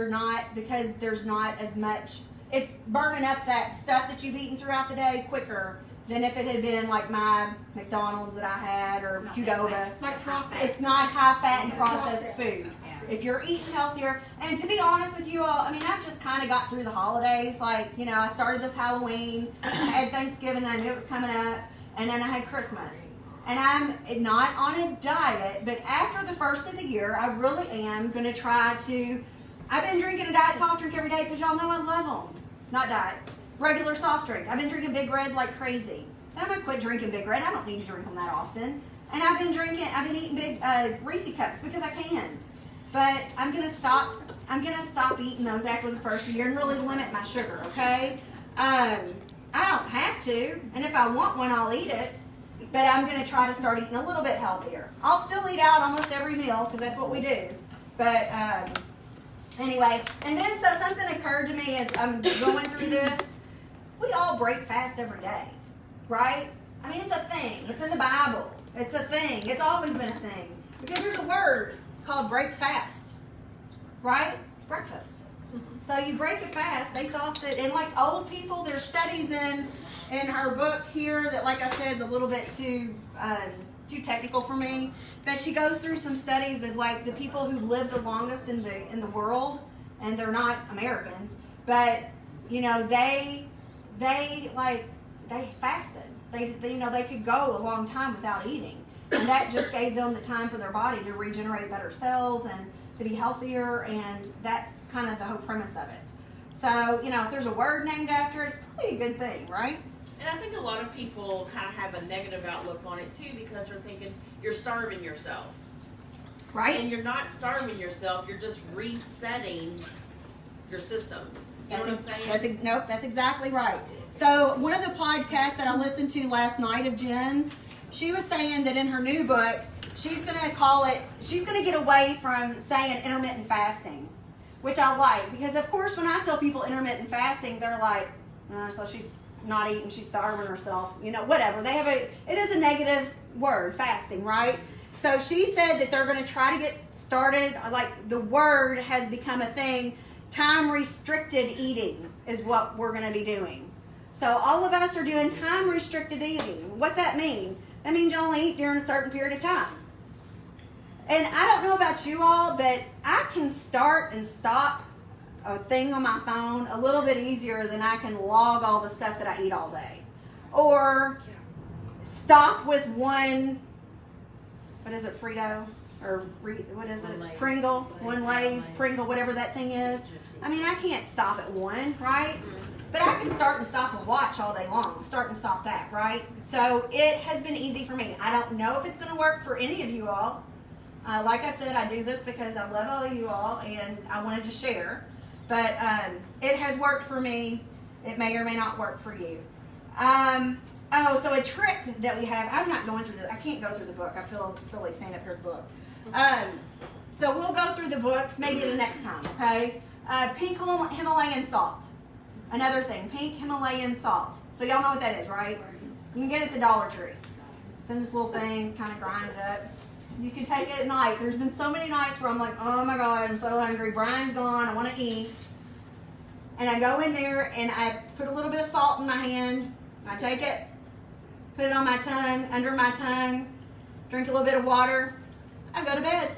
because there's not as much, it's burning up that stuff that you've eaten throughout the day quicker than if it had been like my McDonald's that I had or Qdoba. Like processed. It's not high fat and processed Processed. food. If you're eating healthier, and to be honest with you all, I mean, I've just kind of got through the holidays. Like, you know, I started this Halloween, I had Thanksgiving, I knew it was coming up, and then I had Christmas. And I'm not on a diet, but after the first of the year, I really am going to try to, I've been drinking a diet soft drink every day because y'all know I love them. Not diet, regular soft drink. I've been drinking Big Red like crazy. And I'm going to quit drinking Big Red. I don't need to drink them that often. And I've been eating big Reese cups because I can. But I'm gonna stop eating those after the first year and really limit my sugar, okay? I don't have to, and if I want one, I'll eat it. But I'm gonna try to start eating a little bit healthier. I'll still eat out almost every meal because that's what we do. But anyway, and then so something occurred to me as I'm going through this. We all break fast every day, right? I mean, it's a thing. It's in the Bible. It's a thing. It's always been a thing because there's a word called break fast, right? Breakfast. So you break a fast. They thought that, and like old people, there's studies in her book here that, like I said, is a little bit too technical for me. But she goes through some studies of like the people who live the longest in the world, and they're not Americans, but you know they fasted. They you know they could go a long time without eating. And that just gave them the time for their body to regenerate better cells and to be healthier, and that's kind of the whole premise of it. So, you know, if there's a word named after it, it's probably a good thing, right? And I think a lot of people kind of have a negative outlook on it too because they're thinking you're starving yourself. Right? And you're not starving yourself, you're just resetting your system. You know what I'm saying? That's exactly right. So one of the podcasts that I listened to last night of Jen's, she was saying that in her new book, she's going to get away from saying intermittent fasting, which I like. Because, of course, when I tell people intermittent fasting, they're like, so she's not eating, she's starving herself, you know, whatever. It is a negative word, fasting, right? So she said that they're going to try to get started, like the word has become a thing, time-restricted eating is what we're going to be doing. So all of us are doing time-restricted eating. What's that mean? That means you only eat during a certain period of time. And I don't know about you all, but I can start and stop a thing on my phone a little bit easier than I can log all the stuff that I eat all day. Or stop with one, what is it, Frito? Or what is it? Pringle, one Lay's, Pringle, whatever that thing is. I mean, I can't stop at one, right? But I can start and stop a watch all day long. Start and stop that, right? So it has been easy for me. I don't know if it's going to work for any of you all. Like I said, I do this because I love all of you all and I wanted to share. But it has worked for me. It may or may not work for you. So a trick that we have, I'm not going through I can't go through the book. I feel silly standing up here with the book. So we'll go through the book maybe the next time, okay? Pink Himalayan salt. Another thing, pink Himalayan salt. So y'all know what that is, right? You can get it at the Dollar Tree. It's in this little thing, kind of grind it up. You can take it at night. There's been so many nights where I'm like, oh my God, I'm so hungry. Brian's gone, I want to eat. And I go in there and I put a little bit of salt in my hand. I take it, put it on my tongue, under my tongue, drink a little bit of water. I go to bed.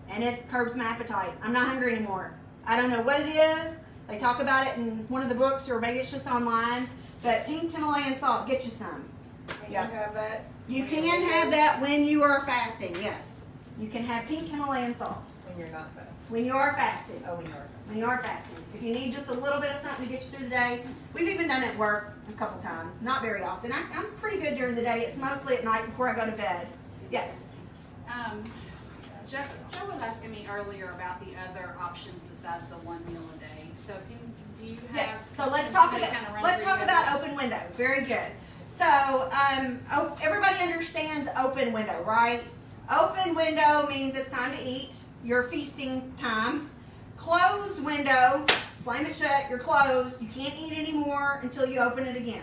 And it curbs my appetite. I'm not hungry anymore. I don't know what it is. They talk about it in one of the books, or maybe it's just online. But pink Himalayan salt, get you some. Can you have that? You can have that when you are fasting, yes. You can have pink Himalayan salt. When you're not fasting. When you are fasting. Oh, when you are fasting. When you are fasting. If you need just a little bit of something to get you through the day. We've even done it at work a couple times. Not very often. I'm pretty good during the day. It's mostly at night before I go to bed. Yes. Joe was asking me earlier about the other options besides the one meal a day. So do you have? Yes. So let's can talk somebody about kinda run let's through talk the about others? open windows. Very good. So everybody understands open window, right? Open window means it's time to eat. Your feasting time. Closed window, slam it shut. You're closed. You can't eat anymore until you open it again.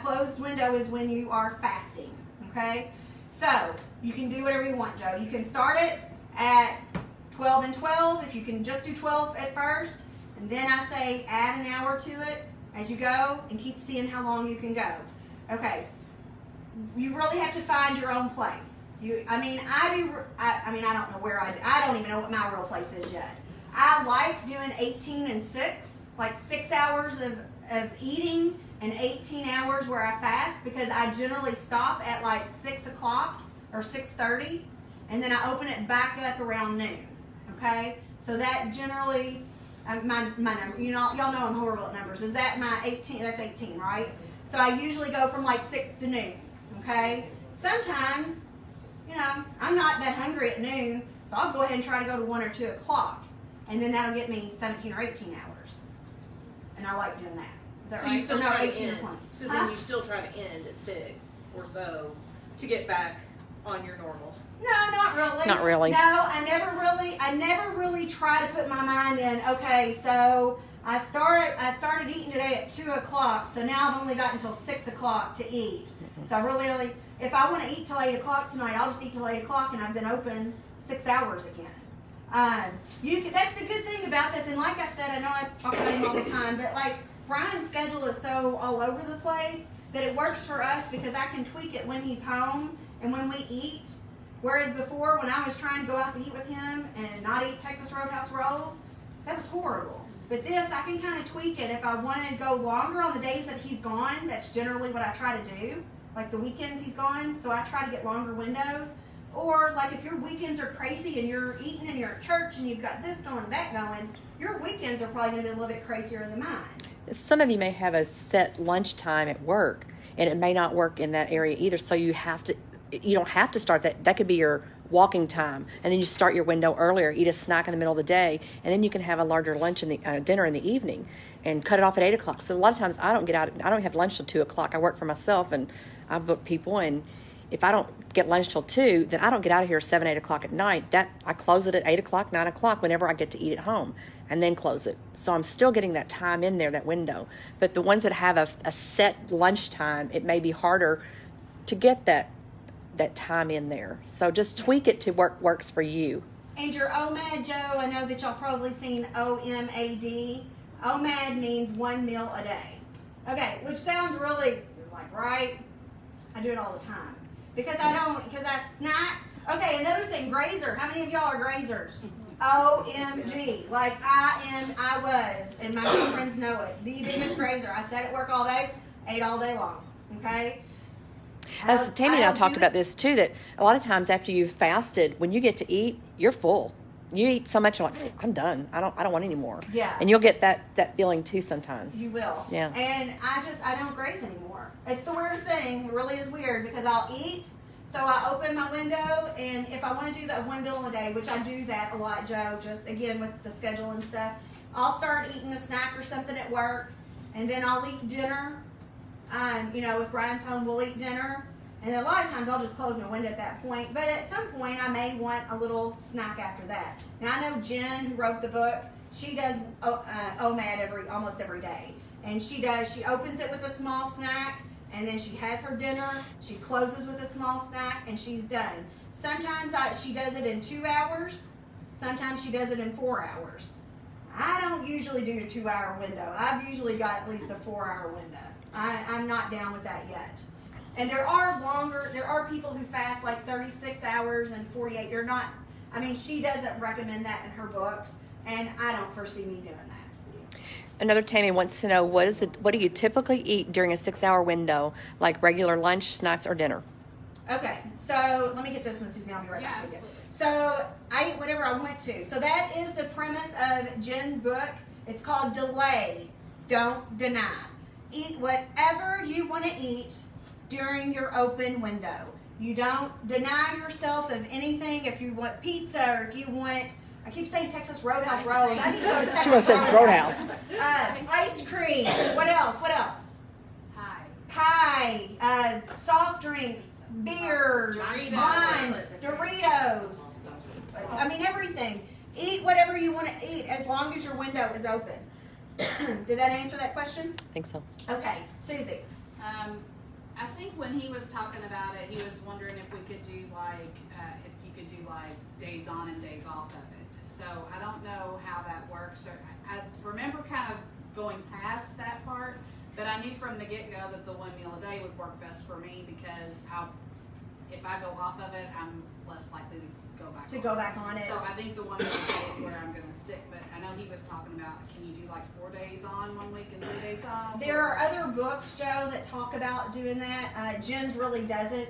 Closed window is when you are fasting. Okay. So you can do whatever you want, Joe. You can start it at 12 and 12. If you can just do 12 at first, and then I say add an hour to it as you go, and keep seeing how long you can go. Okay. You really have to find your own place. I don't know where I don't even know what my real place is yet. I like doing 18 and 6, like 6 hours of eating and 18 hours where I fast, because I generally stop at like 6 o'clock or 6:30, and then I open it back up around noon. Okay, so that generally my number. Y'all know I'm horrible at numbers. Is that my 18? That's 18, right? So I usually go from like 6 to noon. Okay, sometimes I'm not that hungry at noon, so I'll go ahead and try to go to 1 or 2 o'clock, and then that'll get me 17 or 18 hours, and I like doing that. Is that So right? you still no, try 18 to or end. 20. So then you still try to end at 6 or so to get back on your normals. No, not really. Not really. No, I never really try to put my mind in, okay, so I started eating today at 2 o'clock, so now I've only got until 6 o'clock to eat. So I really, if I want to eat till 8 o'clock tonight, I'll just eat till 8 o'clock, and I've been open 6 hours again. That's the good thing about this, and like I said, I know I talk about him all the time, but like Brian's schedule is so all over the place that it works for us because I can tweak it when he's home and when we eat. Whereas before, when I was trying to go out to eat with him and not eat Texas Roadhouse rolls, that was horrible. But this, I can kind of tweak it. If I want to go longer on the days that he's gone, that's generally what I try to do. Like the weekends he's gone, so I try to get longer windows. Or like if your weekends are crazy and you're eating and you're at church and you've got this going and that going, your weekends are probably going to be a little bit crazier than mine. Some of you may have a set lunch time at work, and it may not work in that area either. So you don't have to start that. That could be your walking time, and then you start your window earlier, eat a snack in the middle of the day, and then you can have a larger lunch in the dinner in the evening, and cut it off at 8 o'clock. So a lot of times I don't have lunch till 2 o'clock. I work for myself, and I book people, and if I don't get lunch till 2, then I don't get out of here 7, 8 o'clock at night. I close it at 8 o'clock, 9 o'clock, whenever I get to eat at home, and then close it. So I'm still getting that time in there, that window. But the ones that have a set lunch time, it may be harder to get that time in there. So just tweak it to works for you. And your OMAD, Joe, I know that y'all probably seen OMAD. OMAD means 1 meal a day. Okay, which sounds really, you're like, right? I do it all the time. Because I snack. Okay, another thing, grazer. How many of y'all are grazers? OMG. Like I was, and my friends know it. The biggest grazer. I sat at work all day, ate all day long. Okay? As Tammy and I talked about this too, that a lot of times after you've fasted, when you get to eat, you're full. You eat so much, you're like, I'm done. I don't want any more. Yeah. And you'll get that feeling too sometimes. You will. Yeah. And I don't graze anymore. It's the weirdest thing. It really is weird because I'll eat. So I open my window, and if I want to do that 1 meal a day, which I do that a lot, Joe, just again with the schedule and stuff, I'll start eating a snack or something at work, and then I'll eat dinner. If Brian's home, we'll eat dinner. And a lot of times I'll just close my window at that point. But at some point I may want a little snack after that. Now I know Jen, who wrote the book, she does OMAD almost every day. And she opens it with a small snack, and then she has her dinner, she closes with a small snack, and she's done. Sometimes she does it in 2 hours, sometimes she does it in 4 hours. I don't usually do a 2-hour window. I've usually got at least a 4-hour window. I'm not down with that yet. And there are people who fast like 36 hours and 48. She doesn't recommend that in her books, and I don't foresee me doing that. Another Tammy wants to know, what do you typically eat during a 6-hour window, like regular lunch, snacks, or dinner? Okay, so let me get this one, Susie. I'll be right back with you. So I eat whatever I want to. So that is the premise of Jen's book. It's called Delay, Don't Deny. Eat whatever you want to eat during your open window. You don't deny yourself of anything. If you want pizza or if you want, I keep saying Texas Roadhouse rolls. I need to go to Texas She wants Texas Roadhouse. Ice cream. What else? What else? Pie. Soft drinks, beer, wine, Doritos. I mean, everything. Eat whatever you want to eat as long as your window is open. Did that answer that question? I think so. Okay, Susie. I think when he was talking about it, he was wondering if we could do like, if you could do like days on and days off of it. So I don't know how that works. Or I remember kind of going past that part, but I knew from the get-go that the 1 meal a day would work best for me because if I go off of it, I'm less likely to go back on it. So I think the 1 meal a day is where I'm going to stick. But I know he was talking about, can you do like 4 days on 1 week and 3 days off? There are other books, Joe, that talk about doing that. Jen's really doesn't.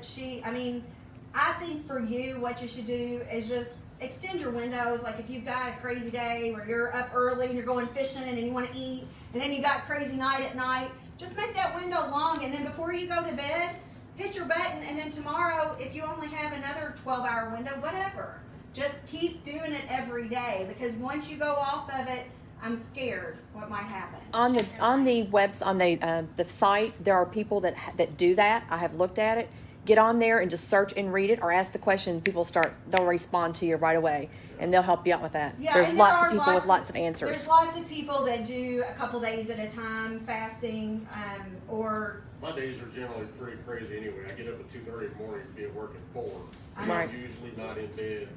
I think for you, what you should do is just extend your windows. Like if you've got a crazy day where you're up early and you're going fishing and you want to eat, and then you got crazy night at night, just make that window long. And then before you go to bed, hit your button. And then tomorrow, if you only have another 12-hour window, whatever. Just keep doing it every day because once you go off of it, I'm scared what might happen. On the site, there are people that do that. I have looked at it. Get on there and just search and read it, or ask the question. They'll respond to you right away, and they'll help you out with that. Yeah, there's and lots of people with lots of answers. There's lots of people that do a couple days at a time fasting, or my days are generally pretty crazy anyway. I get up at 2:30 in the morning to be at work at 4. Right. I'm usually not in bed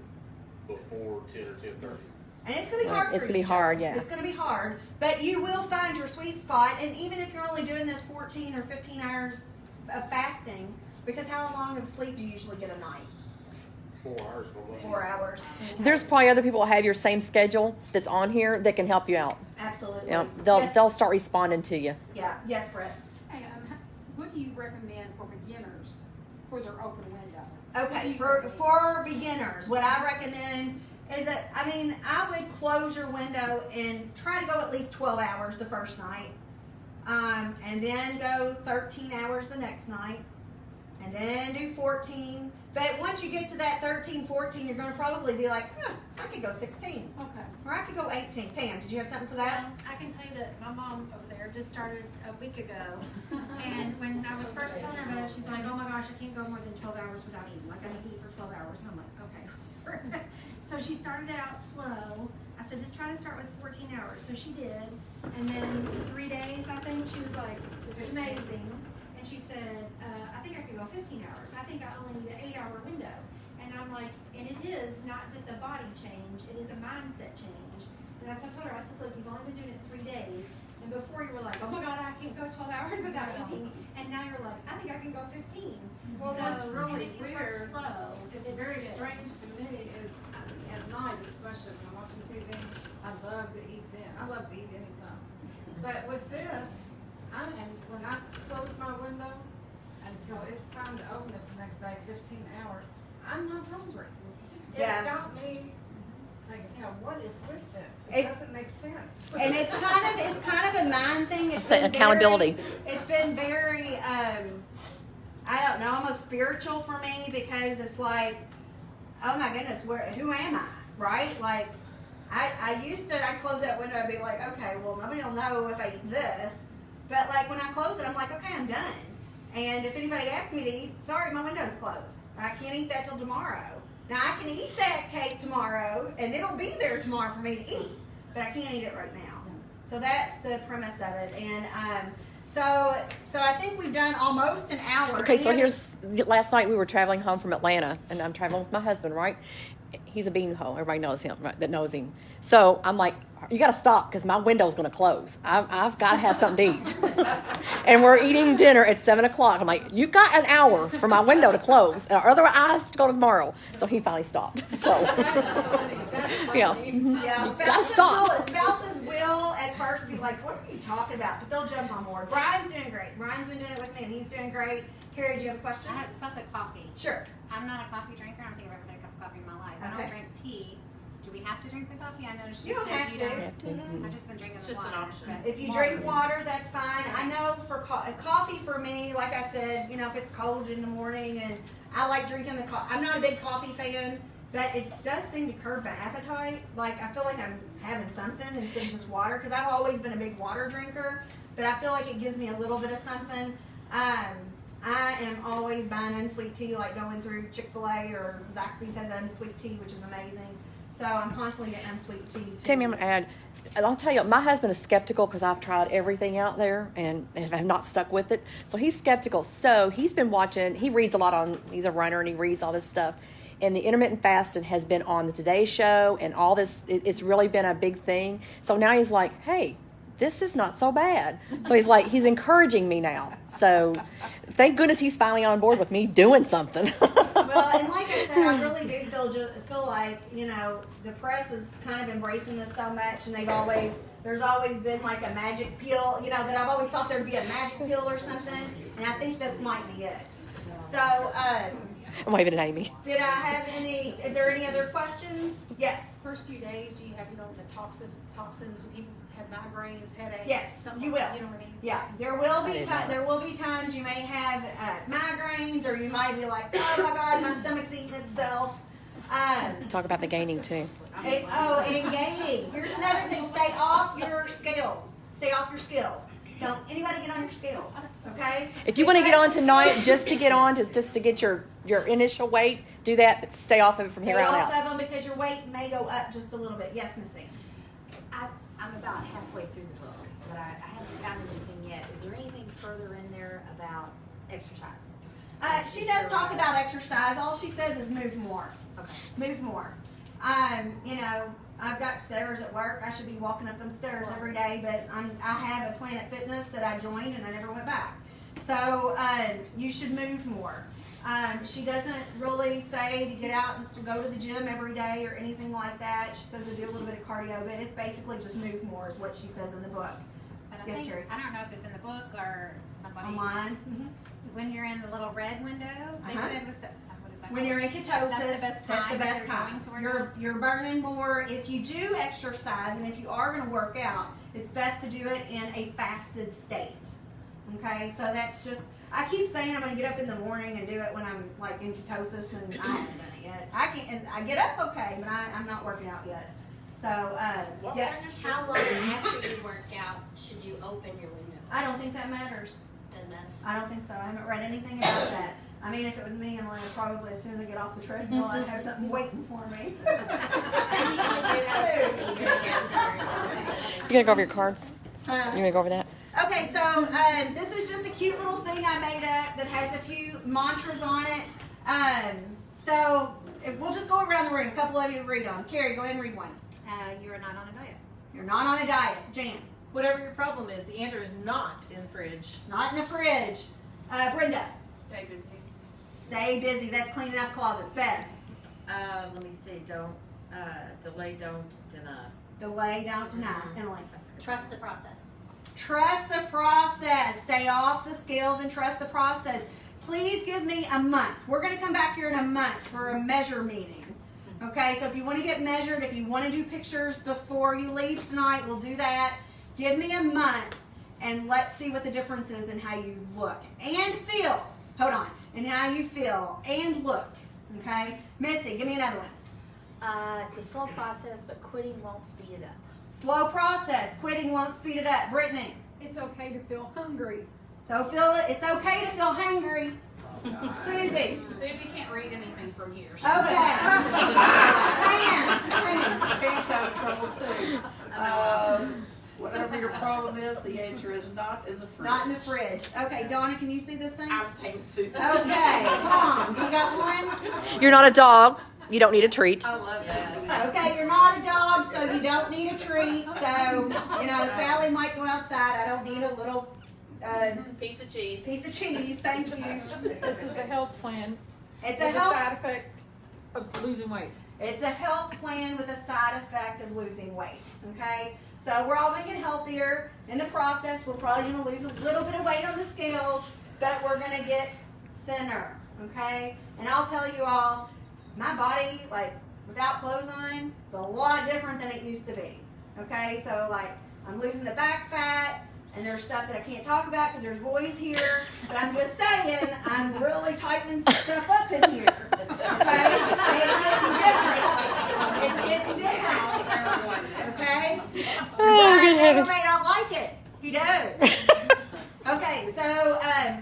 before 10 or 10:30. and it's gonna be hard. It's gonna be hard, yeah. It's gonna be hard, but you will find your sweet spot. And even if you're only doing this 14 or 15 hours of fasting, because how long of sleep do you usually get a night? 4 hours. Probably. 4 hours. Okay. There's probably other people that have your same schedule that's on here that can help you out. Absolutely. You know, Yes. they'll start responding to you. Yeah. Yes, Brett. Hey, what do you recommend for beginners for their open window? Okay, for beginners, what I recommend is that, I would close your window and try to go at least 12 hours the first night, and then go 13 hours the next night, and then do 14. But once you get to that 13, 14, you're going to probably be like, I could go 16, Okay. or I could go 18. Tam, did you have something for that? I can tell you that my mom over there just started a week ago, and when I was first telling her about it, she's like, oh my gosh, I can't go more than 12 hours without eating. Like, I need to eat for 12 hours. And I'm like, okay. So she started out slow. I said, just try to start with 14 hours. So she did. And then 3 days, I think, she was like, this is amazing. And she said, I think I could go 15 hours. I think I only need an 8-hour window. And I'm like, and it is not just a body change, it is a mindset change. And that's what I told her. I said, look, you've only been doing it 3 days. And before you were like, oh my God, I can't go 12 hours without eating. And now you're like, I think I can go 15. Well, So, what's and really if you weird, work slow, it's very strange to me is at night, especially when I'm watching TV, I love to eat then. I love to eat anytime. But with this, when I close my window until it's time to open it the next day, 15 hours, I'm not hungry. Yeah. It's got me thinking, what is with this? It- It doesn't make sense. And it's kind of a mind thing. It's the accountability. It's been very, I don't know, almost spiritual for me because it's like, oh my goodness, who am I, right? Like, I'd close that window and be like, okay, well, nobody will know if I eat this. But like when I close it, I'm like, okay, I'm done. And if anybody asks me to eat, sorry, my window's closed. I can't eat that till tomorrow. Now I can eat that cake tomorrow, and it'll be there tomorrow for me to eat, but I can't eat it right now. So that's the premise of it. And so I think we've done almost an hour. Okay, so last night we were traveling home from Atlanta, and I'm traveling with my husband, right? He's a beanhole. Everybody knows him, right? That knows him. So I'm like, you got to stop because my window's going to close. I've got to have something to eat. And we're eating dinner at 7 o'clock. I'm like, you got an hour for my window to close, or otherwise I have to go tomorrow. So he finally stopped. So, yeah. Yeah, gotta stop. Spouses will at first be like, what are you talking about? But they'll jump on board. Brian's doing great. Brian's been doing it with me, and he's doing great. Carrie, do you have a question? About the coffee. Sure. I'm not a coffee drinker. I don't think I've ever had a cup of coffee in my life. I Okay. don't drink tea. Do Do we have to drink the coffee? I noticed You don't said have to. You have to. I've just been drinking It's the just an water, option. but- If you drink water, that's fine. I know for coffee for me, like I said, if it's cold in the morning and I like drinking the coffee. I'm not a big coffee fan, but it does seem to curb my appetite. Like, I feel like I'm having something instead of just water, because I've always been a big water drinker, but I feel like it gives me a little bit of something. I am always buying unsweet tea, like going through Chick-fil-A or Zaxby's has unsweet tea, which is amazing. So I'm constantly getting unsweet tea. Tammy, I'm gonna add. And I'll tell you, my husband is skeptical because I've tried everything out there and have not stuck with it. So he's skeptical. So he's been watching. He reads a lot on. He's a runner and he reads all this stuff. And the intermittent fasting has been on the Today Show and all this. It's really been a big thing. So now he's like, hey, this is not so bad. So he's encouraging me now. So thank goodness he's finally on board with me doing something. Well, and like I said, I really do feel like, the press is kind of embracing this so much, and there's always been like a magic pill, that I've always thought there'd be a magic pill or something, and I think this might be it. So, I'm waving at Amy. is there any other questions? Yes. First few days, do you have, the toxins, people have migraines, headaches? Yes, something you like- will. You know what I mean? Yeah, there will be times you may have migraines, or you might be like, oh my God, my stomach's eating itself. Talk about the gaining too. And gaining. Here's another thing: stay off your scales. Stay off your scales. Don't anybody get on your scales, okay? If you want to get on tonight, just to get your initial weight, do that, but stay off of it from Stay here on off out. of them because your weight may go up just a little bit. Yes, Missy. I'm about halfway through the book, but I haven't found anything yet. Is there anything further in there about exercise? She does talk about exercise. All she says is move more. Okay. Move more. I've got stairs at work. I should be walking up them stairs every day, but I have a Planet Fitness that I joined and I never went back. So you should move more. She doesn't really say to get out and to go to the gym every day or anything like that. She says to do a little bit of cardio, but it's basically just move more is what she says in the book. But Yes, Carrie. I don't know if it's in the book or somebody. Online. Mm-hmm. When you're in the little red window, they Uh-huh. said what is that? When you're in ketosis, That's the best time That's the if best you're time. going to work You're burning more. If you do exercise and if you are going to work out, it's best to do it in a fasted state. Okay, so that's just. I keep saying I'm going to get up in the morning and do it when I'm like in ketosis, and I haven't done it yet. I can, and I get up okay, but I'm not working out yet. So yes, How long after you work out should you open your window? I don't think that matters. Doesn't matter. I don't think so. I haven't read anything about that. I mean, if it was me, I'm going to probably as soon as I get off the treadmill, I'd have something waiting for me. You gonna go over your cards? You Uh, gonna go over that? Okay, so this is just a cute little thing I made up that has a few mantras on it. So we'll just go around the room. A couple of you read them. Carrie, go ahead and read one. You're not on a diet. You're not on a diet. Jan, Whatever your problem is, the answer is not in the fridge. not in the fridge. Brenda, Stay busy. stay busy. That's cleaning up closets. Bev, Let me see, delay, don't deny. delay, don't deny. Emily, Trust the process. trust the process. Stay off the scales and trust the process. Please give me a month. We're going to come back here in a month for a measure meeting. Okay, so if you want to get measured, if you want to do pictures before you leave tonight, we'll do that. Give me a month and let's see what the difference is in how you look and feel. Hold on. And how you feel and look. Okay? Missy, give me another one. It's a slow process, but quitting won't speed it up. Slow process. Quitting won't speed it up. Brittany. It's okay to feel hungry. So it's okay to feel hungry. Susie. Susie can't read anything from here. Okay. Sam. Kate's having trouble too. Whatever your problem is, the answer is not in the fridge. Not in the fridge. Okay, Donna, can you see this thing? I'm the same as Susan. Okay, Tom, you got one? You're not a dog. You don't need a treat. I love that. Okay, you're not a dog, so you don't need a treat. So, Sally might go outside. I don't need a little Piece of cheese. piece of cheese. Thank you. This is a health plan. It's a with health. side effect of losing weight. It's a health plan with a side effect of losing weight. Okay, so we're all going to get healthier in the process. We're probably going to lose a little bit of weight on the scales, but we're going to get thinner. Okay, and I'll tell you all, my body, like without clothes on, it's a lot different than it used to be. Okay, so like I'm losing the back fat, and there's stuff that I can't talk about because there's boys here. But I'm just saying, I'm really tightening stuff up in here. Okay, it's getting different. It's getting different. Okay, Oh, good Brian may or heavens. may not like it. He does. Okay, so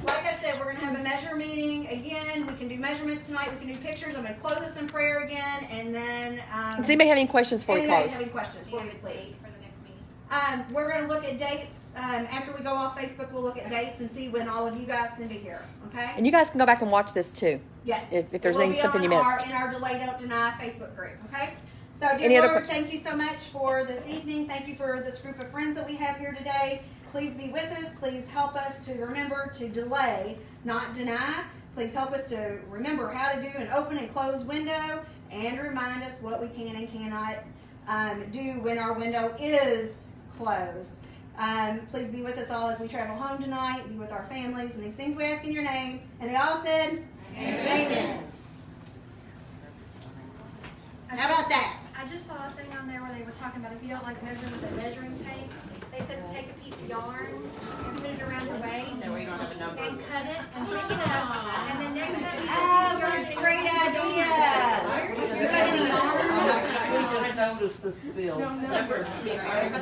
like I said, we're going to have a measure meeting again. We can do measurements tonight. We can do pictures. I'm going to close us in prayer again, and then. Does anybody have any questions before we anybody close? have any questions Do you before have we a leave? date for the next meeting? We're going to look at dates. After we go off Facebook, we'll look at dates and see when all of you guys can be here. Okay? And you guys can go back and watch this too. Yes. If there's It will something be you on missed. in our Delay Don't Deny Facebook group. Okay? So, Any dear other Lord, questions? thank you so much for this evening. Thank you for this group of friends that we have here today. Please be with us. Please help us to remember to delay, not deny. Please help us to remember how to do an open and close window, and remind us what we can and cannot do when our window is closed. Please be with us all as we travel home tonight. Be with our families, and these things we ask in your name. And they all said, Amen. How about that? I just saw a thing on there where they were talking about if you don't like measuring with a measuring tape, they said to take a piece of yarn and put it around your waist That way you don't have a number. and cut it and pick it up, and then next time you Oh, put what a a piece of great yarn in it, idea. You got any yarn? We just noticed the spill. No, no.